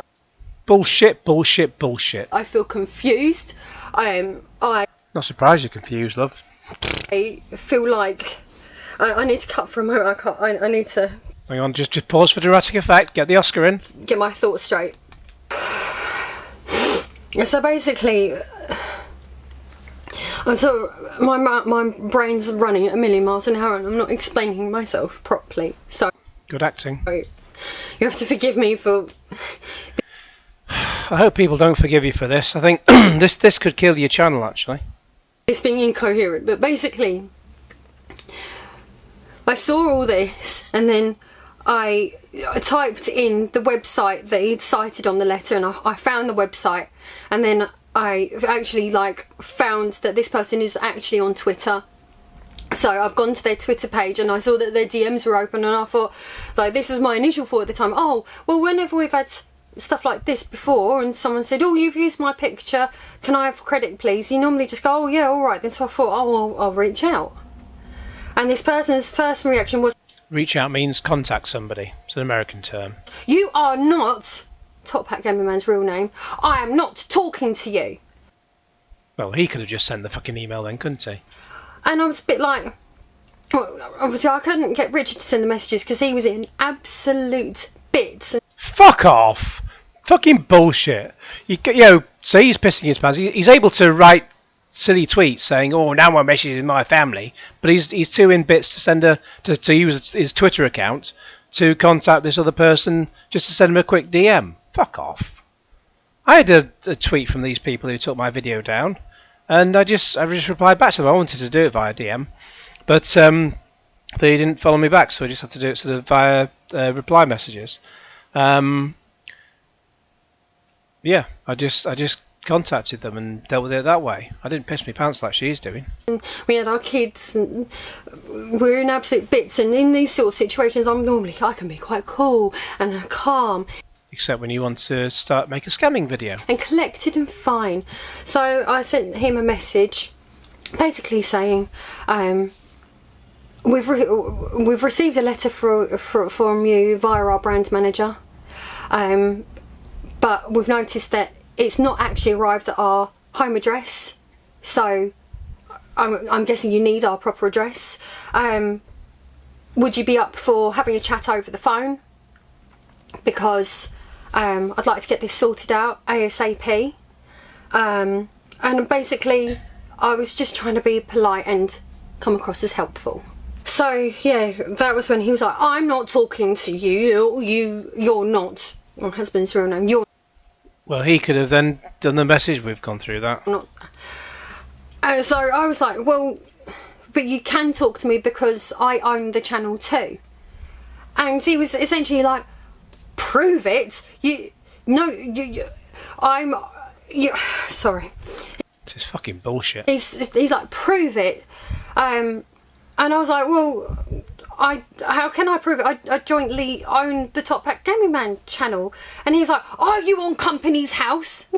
Bullshit. I feel confused. Not surprised you're confused, love. I feel like I need to cut for a moment. I need to. Hang on, just pause for dramatic effect. Get the Oscar in. Get my thoughts straight. So basically, my brain's running at 1,000,000 miles an hour, and I'm not explaining myself properly. So good acting. You have to forgive me for. I hope people don't forgive you for this. I think this could kill your channel, actually. It's being incoherent, but basically, I saw all this, and then I typed in the website that he'd cited on the letter, and I found the website, and then I actually found that this person is actually on Twitter. So I've gone to their Twitter page and I saw that their DMs were open, and I thought, this was my initial thought at the time. Oh, well, whenever we've had stuff like this before and someone said, oh, you've used my picture, can I have credit please? You normally just go, oh yeah, alright then. So I thought, oh, well, I'll reach out. And this person's first reaction was... Reach out means contact somebody. It's an American term. You are not... Top Hat Gamer Man's real name. I am not talking to you. Well, he could have just sent the fucking email then, couldn't he? And I was a bit like... Well, obviously I couldn't get Richard to send the messages because he was in absolute bits. Fuck off! Fucking bullshit. So he's pissing his pants. He's able to write silly tweets saying, "Oh, now my message is my family," but he's too in bits to send to use his Twitter account to contact this other person just to send him a quick DM. Fuck off. I had a tweet from these people who took my video down, and I just replied back to them. I wanted to do it via DM, but they didn't follow me back, so I just had to do it sort of via reply messages. Yeah, I just contacted them and dealt with it that way. I didn't piss my pants like she's doing. We had our kids and we're in absolute bits, and in these sort of situations I can be quite cool and calm. Except when you want to make a scamming video. And collected and fine. So I sent him a message basically saying, we've received a letter from you via our brand manager, but we've noticed that it's not actually arrived at our home address, so I'm guessing you need our proper address. Would you be up for having a chat over the phone? Because I'd like to get this sorted out ASAP. And basically I was just trying to be polite and come across as helpful. So yeah, that was when he was like, I'm not talking to you, you're not my husband's real name, you're. Well, he could have then done the message. We've gone through that. Not. So I was like, well, but you can talk to me because I own the channel too. And he was essentially like, prove it. Sorry. This is fucking bullshit. He's like, prove it. And I was like, well, how can I prove it? I jointly own the Top Pack Gaming Man channel. And he's like, are you on Company's House?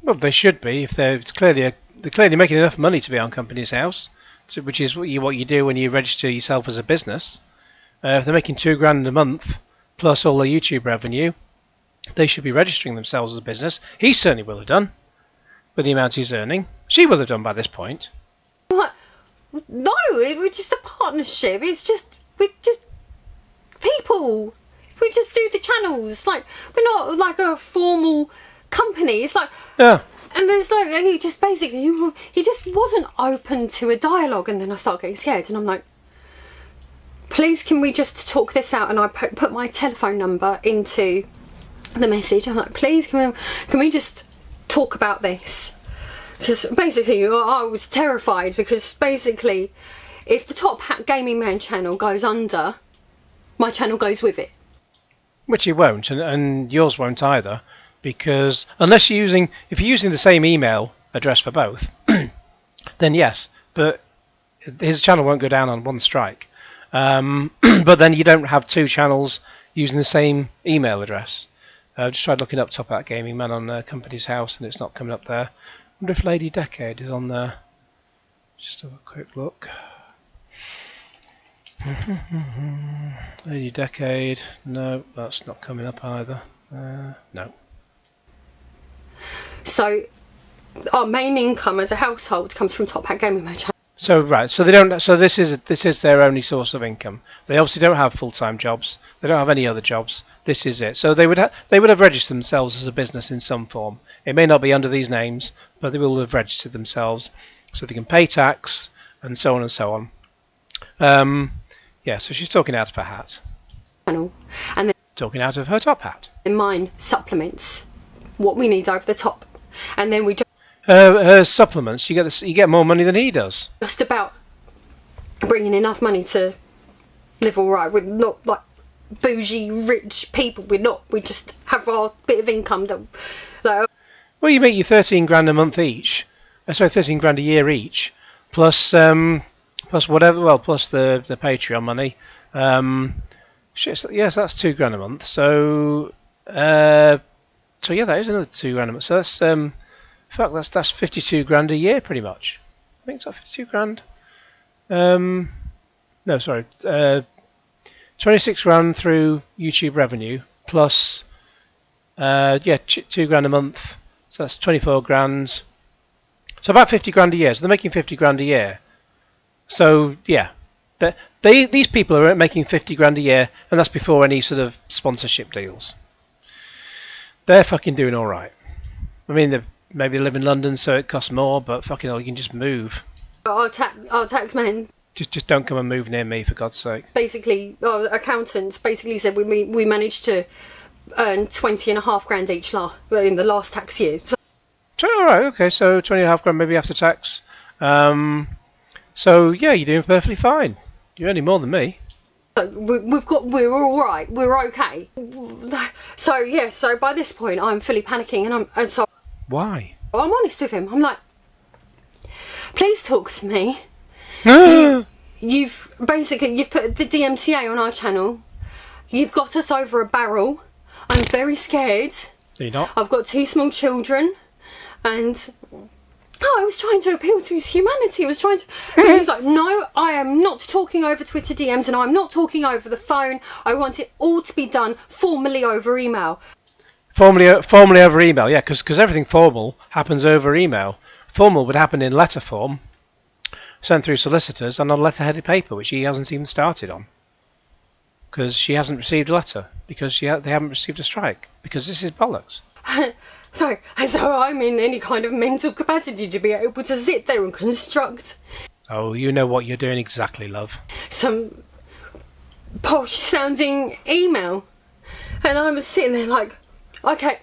Well, they should be. If they're clearly making enough money to be on Company's House, which is what you do when you register yourself as a business. If they're making £2,000 a month plus all the YouTube revenue, they should be registering themselves as a business. He certainly will have done with the amount he's earning. She will have done by this point. What? No, we're just a partnership. We're just people. We just do the channels. Like, we're not like a formal company. It's like, yeah. And there's like, he just wasn't open to a dialogue. And then I start getting scared, and I'm like, please, can we just talk this out? And I put my telephone number into the message. I'm like, please, can we just talk about this? Because basically I was terrified, because basically if the Top Hat Gaming Man channel goes under, my channel goes with it. Which it won't, and yours won't either, because if you're using the same email address for both, then yes, but his channel won't go down on one strike. But then you don't have two channels using the same email address. I just tried looking up Top Hat Gaming Man on Company's House, and it's not coming up there. I wonder if Lady Decade is on there. Just have a quick look. Lady Decade, no, that's not coming up either. No. So our main income as a household comes from Top Hat Gaming Man channel. So right, so they don't. So this is their only source of income. They obviously don't have full-time jobs. They don't have any other jobs. This is it. So they would have registered themselves as a business in some form. It may not be under these names, but they will have registered themselves so they can pay tax and so on and so on. Yeah. So she's talking out of her hat. And then talking out of her top hat. And mine supplements what we need over the top, and then we just. Her supplements, you get more money than he does. Just about bringing enough money to live all right. We're not like bougie rich people. We just have our bit of income that. Well, you make your $13,000 a month each. Sorry, $13,000 a year each, plus whatever. Well, plus the Patreon money. Yes, that's $2,000 a month. So yeah, that is another $2,000 a month. So that's in fact, that's $52,000 a year, pretty much. I think it's like $52,000. No, sorry, $26,000 through YouTube revenue plus $2,000 a month. So that's $24,000. So about $50,000 a year. So they're making $50,000 a year. So yeah, these people are making $50,000 a year, and that's before any sort of sponsorship deals. They're fucking doing all right. I mean, maybe they live in London, so it costs more, but fucking hell, you can just move. Our tax man. Just don't come and move near me, for God's sake. Basically, our accountants basically said we managed to earn $20,500 each in the last tax year. So all right, okay, so $20,500 maybe after tax. So yeah, you're doing perfectly fine. You're earning more than me. We're all right. We're okay. So yeah. So by this point, I'm fully panicking, and so Why? I'm honest with him. I'm like, please talk to me. You've put the DMCA on our channel. You've got us over a barrel. I'm very scared. Do you not? I've got 2 small children, and I was trying to appeal to his humanity. I was trying to. But he was like, no, I am not talking over Twitter DMs, and I'm not talking over the phone. I want it all to be done formally over email. Formally over email, yeah, because everything formal happens over email. Formal would happen in letter form, sent through solicitors, and on letterheaded paper, which he hasn't even started on. Because she hasn't received a letter, because they haven't received a strike, because this is bollocks. So I'm in any kind of mental capacity to be able to sit there and construct. Oh, you know what you're doing exactly, love. Some posh sounding email, and I was sitting there like, okay,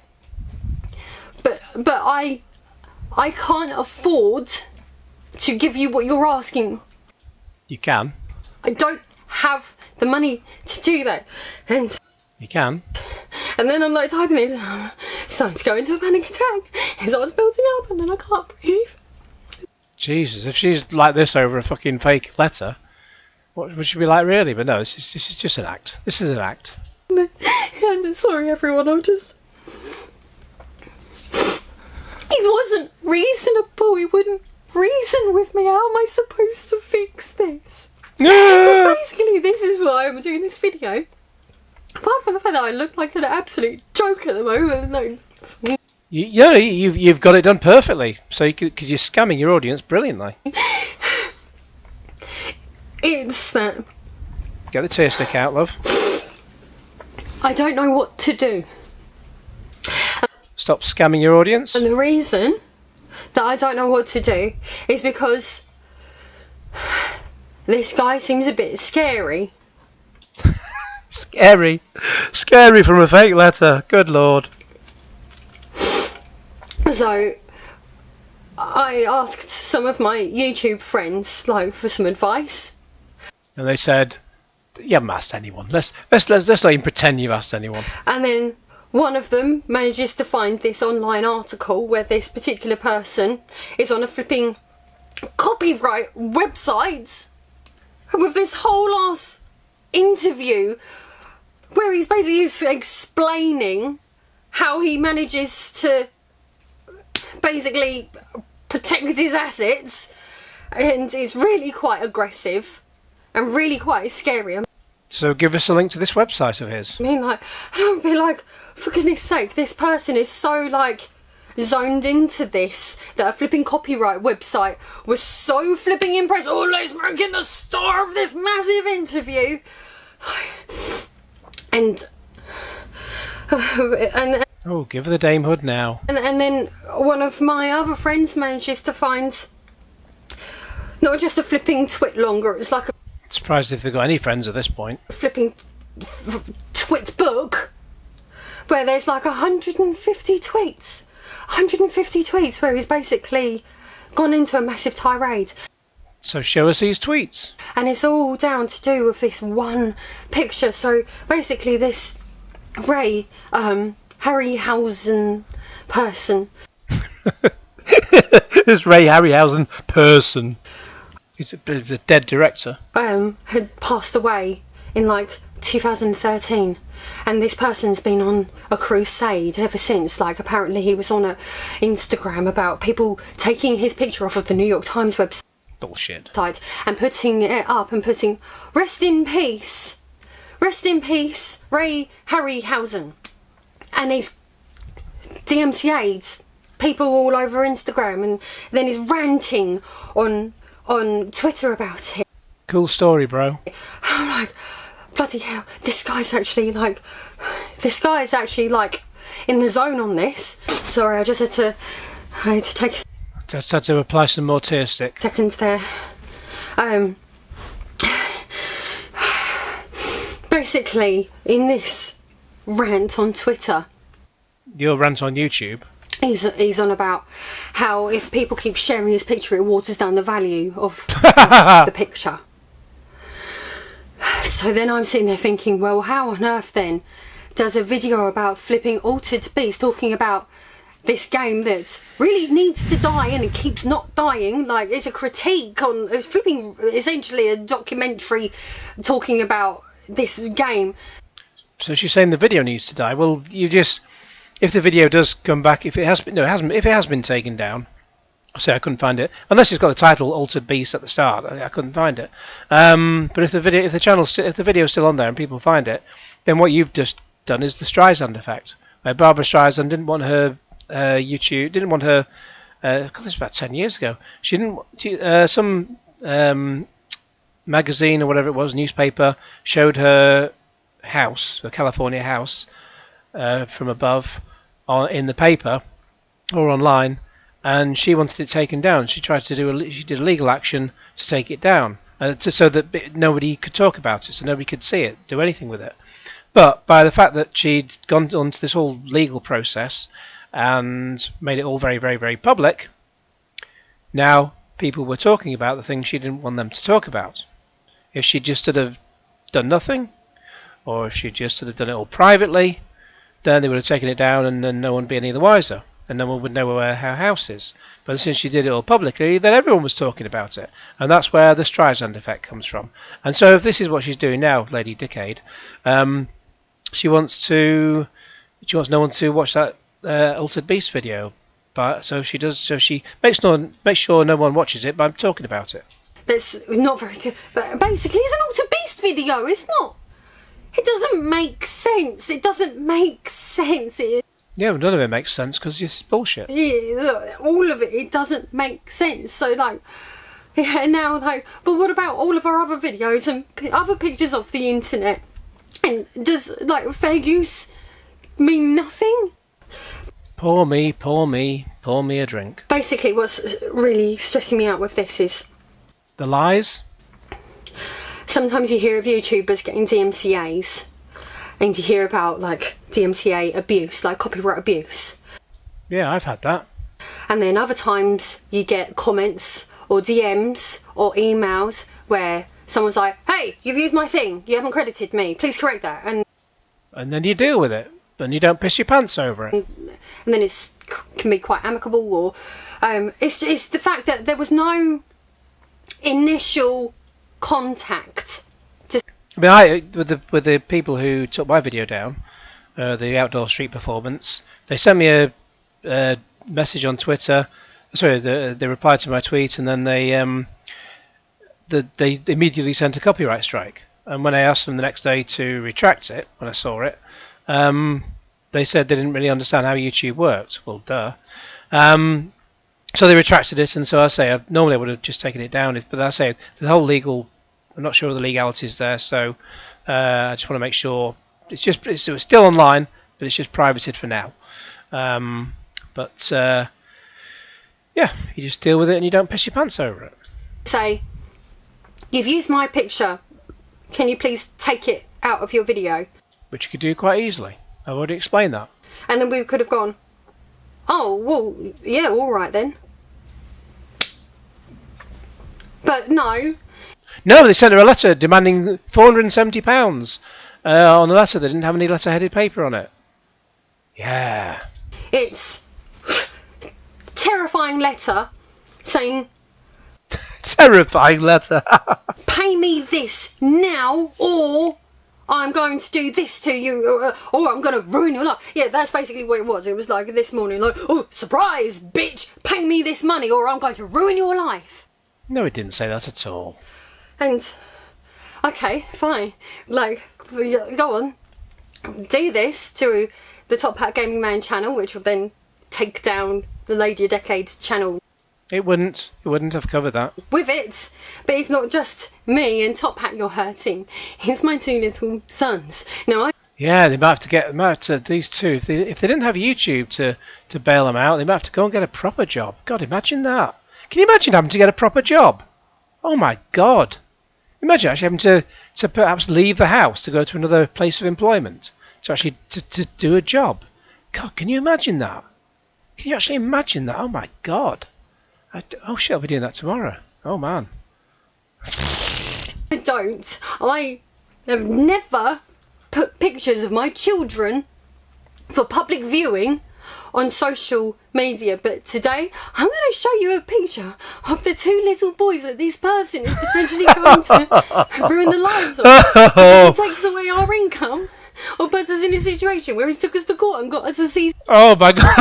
but I can't afford to give you what you're asking. You can. I don't have the money to do that, and you can. And then I'm like typing this, starting to go into a panic attack. His heart's building up, and then I can't breathe. Jesus, if she's like this over a fucking fake letter, what would she be like really? But no, this is just an act. This is an act. I'm sorry, everyone. He wasn't reasonable. He wouldn't reason with me. How am I supposed to fix this? So basically, this is why I'm doing this video. Apart from the fact that I look like an absolute joke at the moment. No. You've got it done perfectly. So because you're scamming your audience brilliantly. It's that. Get the tear stick out, love. I don't know what to do. Stop scamming your audience. And the reason that I don't know what to do is because this guy seems a bit scary. Scary from a fake letter. Good lord. So I asked some of my YouTube friends for some advice, and they said, "You haven't asked anyone. Let's not even pretend you've asked anyone." And then one of them manages to find this online article where this particular person is on a flipping copyright website with this whole ass interview where he's basically explaining how he manages to basically protect his assets, and it's really quite aggressive and really quite scary. So give us a link to this website of his. I mean, I'd be like, for goodness sake, this person is so zoned into this that a flipping copyright website was so flipping impressed. Oh, let's make him the star of this massive interview. And oh, give her the dame hood now. And then one of my other friends manages to find not just a flipping twit longer, it's like a... Surprised if they've got any friends at this point. Flipping twit book where there's 150 tweets. 150 tweets where he's basically gone into a massive tirade. So show us these tweets. And it's all down to do with this one picture. So basically this harryhausen person. This harryhausen person. He's a dead director. Had passed away in 2013, and this person's been on a crusade ever since. Apparently he was on a Instagram about people taking his picture off of the New York Times website. Bullshit. And putting it up and putting rest in peace, harryhausen, and he's DMCA'd people all over Instagram, and then he's ranting on Twitter about it. Cool story, bro. I'm like, bloody hell, this guy's actually in the zone on this. Sorry, I had to take a Just had to apply some more tear stick. seconds there. Basically, in this rant on Twitter, Your rant on YouTube. He's on about how if people keep sharing his picture, it waters down the value of the picture. So So then I'm sitting there thinking, well, how on earth then does a video about flipping Altered Beast, talking about this game that really needs to die and it keeps not dying, like it's a critique on, it's flipping essentially a documentary talking about this game. So she's saying the video needs to die. Well, you just, if the video does come back, if it has been, no, it hasn't, if it has been taken down, I say I couldn't find it, unless it's got the title Altered Beast at the start. I couldn't find it. But if the video, if the video is still on there and people find it, then what you've just done is the Streisand effect, where Barbara Streisand didn't want her YouTube, didn't want her. God, this was about 10 years ago. She didn't. Some magazine or whatever it was, newspaper, showed her house, her California house, from above, in the paper or online, and she wanted it taken down. She tried to she did a legal action to take it down, so that nobody could talk about it, so nobody could see it, do anything with it. But by the fact that she'd gone on to this whole legal process and made it all very, very, very public, now people were talking about the things she didn't want them to talk about. If she just had have done nothing, or if she just had have done it all privately, then they would have taken it down and then no one would be any the wiser, and no one would know where her house is. But since she did it all publicly, then everyone was talking about it, and that's where the Streisand effect comes from. And so if this is what she's doing now, Lady Decade, she wants no one to watch that Altered Beast video, but so she makes sure no one watches it by talking about it. That's not very good, but basically it's an Altered Beast video. It's not. It doesn't make sense. It doesn't make sense. Yeah, well, none of it makes sense because it's bullshit. Yeah, all of it. It doesn't make sense. So like, yeah, now like, but what about all of our other videos and other pictures off the internet? And does like fair use mean nothing? Pour me a drink. Basically, what's really stressing me out with this is the lies. Sometimes you hear of YouTubers getting DMCAs, and you hear about like DMCA abuse, like copyright abuse. Yeah, I've had that. And then other times you get comments or DMs or emails where someone's like, hey, you've used my thing, you haven't credited me, please correct that. And then you deal with it, and you don't piss your pants over it. And then it can be quite amicable, or it's the fact that there was no initial contact. I mean, with the people who took my video down, the outdoor street performance, they sent me a message on Twitter. Sorry, they replied to my tweet, and then they immediately sent a copyright strike. And when I asked them the next day to retract it, when I saw it, they said they didn't really understand how YouTube worked. Well, duh. So they retracted it, and so I say normally I would have just taken it down, but I say the whole legal. I'm not sure of the legalities there, so I just want to make sure it's still online, but it's just privated for now. Yeah, you just deal with it and you don't piss your pants over it. Say, you've used my picture. Can you please take it out of your video? Which you could do quite easily. I've already explained that. And then we could have gone, oh, well, yeah, all right then. But no. No, they sent her a letter demanding £470 on a letter that didn't have any letter-headed paper on it. Yeah. It's a terrifying letter saying... Terrifying letter. Pay me this now, or I'm going to do this to you, or I'm going to ruin your life. Yeah, that's basically what it was. It was like this morning, like, oh, surprise, bitch, pay me this money, or I'm going to ruin your life. No, it didn't say that at all. And, okay, fine. Like, go on. Do this to the Top Hat Gaming Man channel, which will then take down the Lady of Decades channel. It wouldn't have covered that. With it. But it's not just me and Top Hat you're hurting. It's my two little sons. Now, yeah, they might have to these two, if they didn't have YouTube to bail them out, they might have to go and get a proper job. God, imagine that. Can you imagine having to get a proper job? Oh my God. Imagine actually having to perhaps leave the house to go to another place of employment to actually to do a job. God, can you imagine that? Can you actually imagine that? Oh my God. Oh shit, I'll be doing that tomorrow. Oh man. I don't. I have never put pictures of my children for public viewing on social media, but today I'm going to show you a picture of the 2 little boys that this person is potentially going to ruin the lives of. If he takes away our income or puts us in a situation where he's took us to court and got us a cease. Oh my god.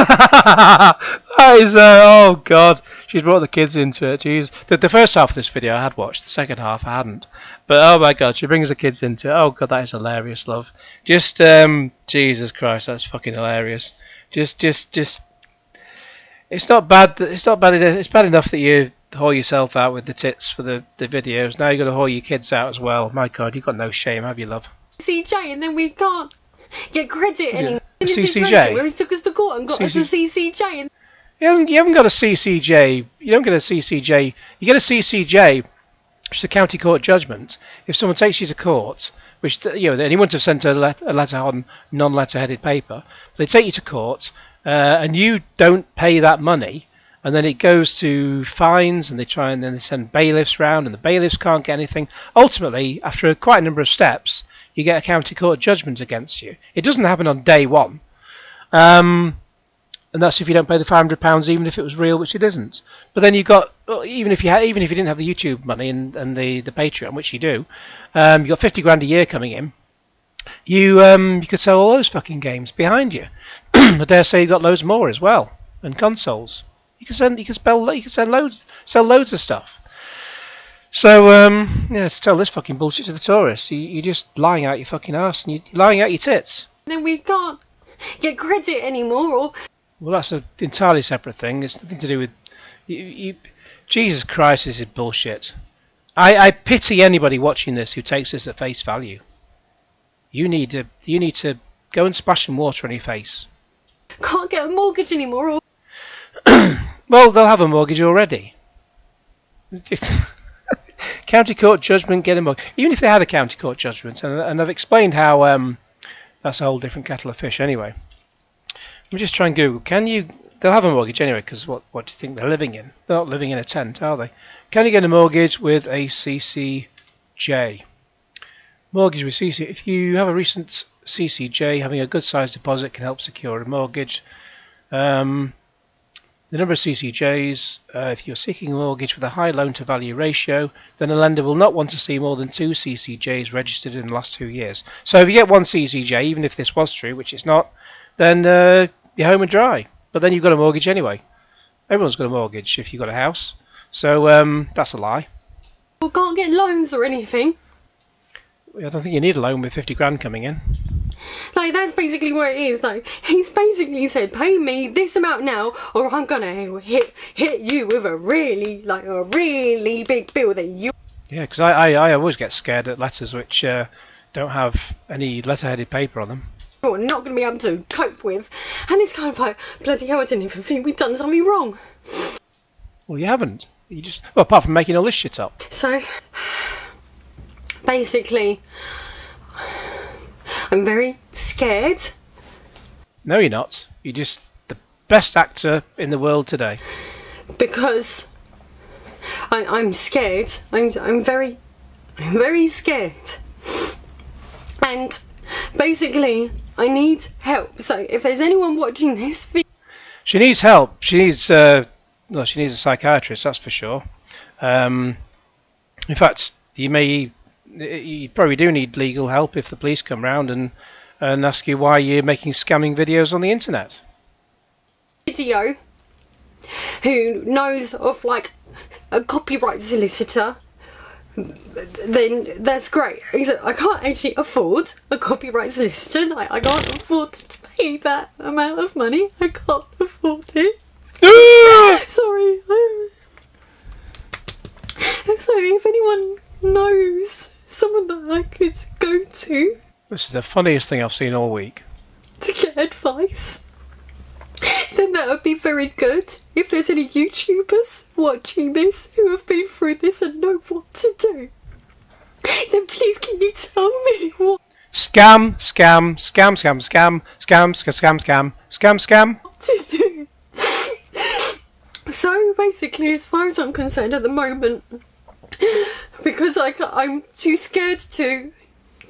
That is, oh god. She's brought the kids into it. Jeez. The first half of this video I had watched, the second half I hadn't. But oh my god, she brings the kids into it. Oh god, that is hilarious, love. Just, Jesus Christ, that's fucking hilarious. Just. It's not bad. It's not bad. It's bad enough that you whore yourself out with the tits for the videos. Now you're going to whore your kids out as well. My god, you've got no shame, have you, love? CJ, and then we can't get credit anymore. In a CCJ? situation where he's took us to court and got us a CCJ. And You haven't got a CCJ. You don't get a CCJ. You get a CCJ, which is a county court judgment. If someone takes you to court, which then he wouldn't have sent a letter on non-letter-headed paper. They take you to court, and you don't pay that money, and then it goes to fines, and then they send bailiffs round, and the bailiffs can't get anything. Ultimately, after quite a number of steps, you get a county court judgment against you. It doesn't happen on day one. And that's if you don't pay the £500, even if it was real, which it isn't. But then you've got, even if you didn't have the YouTube money and the Patreon, which you do, you've got 50 grand a year coming in. You could sell all those fucking games behind you. I dare say you got loads more as well, and consoles. You can sell loads of stuff. So to tell this fucking bullshit to the tourists, you're just lying out your fucking arse and you're lying out your tits. then we can't get credit anymore, or. Well, that's an entirely separate thing. It's nothing to do with you. Jesus Christ, this is bullshit. I pity anybody watching this who takes this at face value. You need to go and splash some water on your face. Can't get a mortgage anymore, or. Well, they'll have a mortgage already. County court judgment, get a mortgage. Even if they had a county court judgment, and I've explained how that's a whole different kettle of fish anyway. Let me just try and Google. They'll have a mortgage anyway, because what do you think they're living in? They're not living in a tent, are they? Can you get a mortgage with a CCJ? Mortgage with CC. If you have a recent CCJ, having a good sized deposit can help secure a mortgage. The number of CCJs, if you're seeking a mortgage with a high loan to value ratio, then a lender will not want to see more than 2 CCJs registered in the last 2 years. So if you get one CCJ, even if this was true, which it's not, then you're home and dry. But then you've got a mortgage anyway. Everyone's got a mortgage if you've got a house. So that's a lie. We can't get loans or anything. I don't think you need a loan with 50 grand coming in. Like, that's basically what it is. Like, he's basically said, pay me this amount now, or I'm gonna hit you with a really big bill that you. Yeah, because I always get scared at letters which don't have any letter-headed paper on them. You're not gonna be able to cope with, and it's kind of like, bloody hell, I didn't even think we'd done something wrong. Well, you haven't. You just, well, apart from making all this shit up. So, basically, I'm very scared. No, you're not. You're just the best actor in the world today. Because I'm scared. I'm very scared. And basically, I need help. So if there's anyone watching this video, she needs help. She needs she needs a psychiatrist. That's for sure. In fact, you probably do need legal help if the police come round and ask you why you're making scamming videos on the internet. Video who knows of like a copyright solicitor, then that's great. I can't actually afford a copyright solicitor. Like, I can't afford to pay that amount of money. I can't afford it. Sorry. So if anyone knows someone that I could go to, this is the funniest thing I've seen all week, to get advice, then that would be very good. If there's any YouTubers watching this who have been through this and know what to do, then please can you tell me what scam to do. So basically, as far as I'm concerned at the moment, because I'm too scared to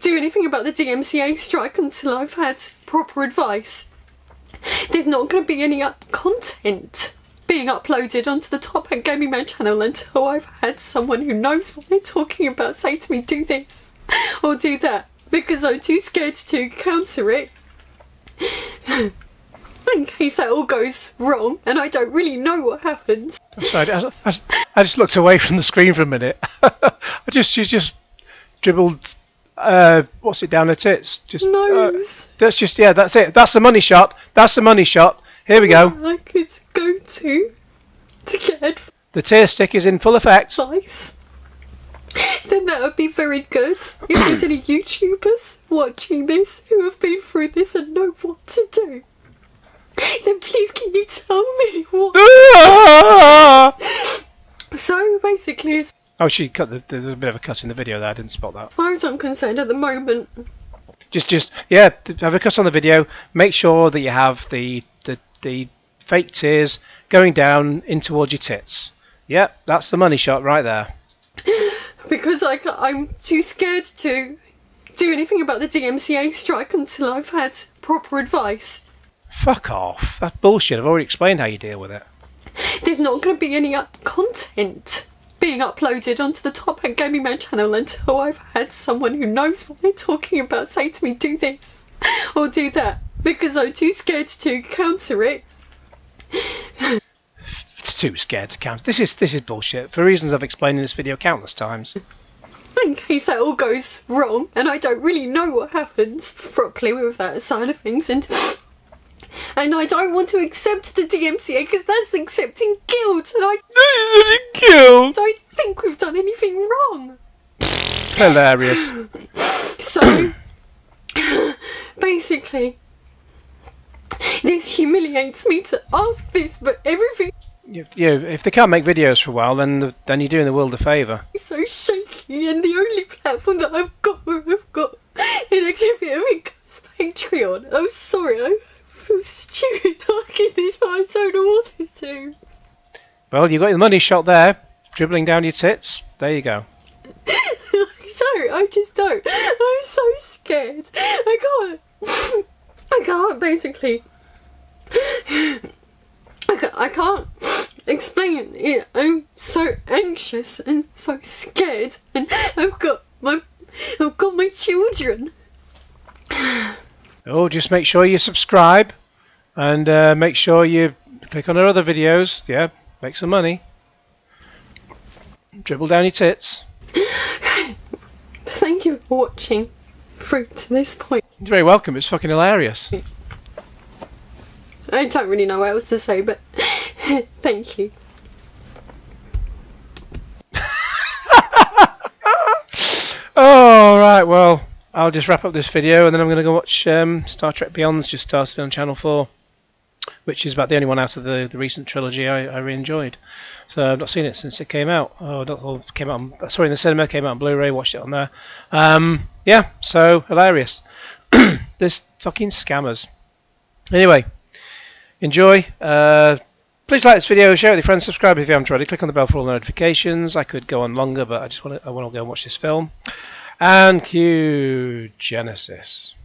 do anything about the DMCA strike until I've had proper advice. There's not going to be any content being uploaded onto the Top Hat Gaming Man channel until I've had someone who knows what they're talking about say to me, do this or do that, because I'm too scared to counter it in case that all goes wrong and I don't really know what happens. I'm sorry, I just looked away from the screen for a minute. You just dribbled what's it down her tits? Just Nose. That's just, yeah, that's it. That's the money shot. That's the money shot. Here we go. I could go to get The tear stick is in full effect. advice. Then that would be very good. If there's any YouTubers watching this who have been through this and know what to do, then please can you tell me what? So basically, as Oh, she cut there's a bit of a cut in the video there. I didn't spot that. far as I'm concerned at the moment, Just yeah, have a cut on the video. Make sure that you have the fake tears going down in towards your tits. Yep, that's the money shot right there. because I'm too scared to do anything about the DMCA strike until I've had proper advice. Fuck off. That's bullshit. I've already explained how you deal with it. There's not going to be any content being uploaded onto the Top Hat Gaming Man channel until I've had someone who knows what they're talking about say to me, do this or do that, because I'm too scared to counter it. It's too scared to count. This is bullshit. For reasons I've explained in this video countless times. In case that all goes wrong and I don't really know what happens properly with that side of things, and I don't want to accept the DMCA because that's accepting guilt, and I don't think we've done anything wrong. Hilarious. So basically, this humiliates me to ask this, but everything If they can't make videos for a while, then you're doing the world a favour. is so shaky, and the only platform that I've got where I've got an extra bit of income is Patreon. I'm sorry, I feel stupid asking this, but I don't know what to do. Well, you got your money shot there, dribbling down your tits. There you go. I just don't. I'm so scared. I can't basically. I can't explain it. I'm so anxious and so scared, and I've got my children. Oh, just make sure you subscribe, and make sure you click on our other videos. Yeah, make some money. Dribble down your tits. Thank you for watching through to this point. You're very welcome. It's fucking hilarious. I don't really know what else to say, but thank you. Oh, right, well, I'll just wrap up this video and then I'm going to go watch Star Trek Beyond's just started on Channel 4, which is about the only one out of the recent trilogy I really enjoyed. So I've not seen it since it came out. Came out on, sorry, in the cinema, came out on Blu-ray, watched it on there. Yeah, so hilarious. There's fucking scammers. Anyway, enjoy. Please like this video, share it with your friends, subscribe if you haven't already, click on the bell for all the notifications. I could go on longer, but I want to go and watch this film. And cue Genesis.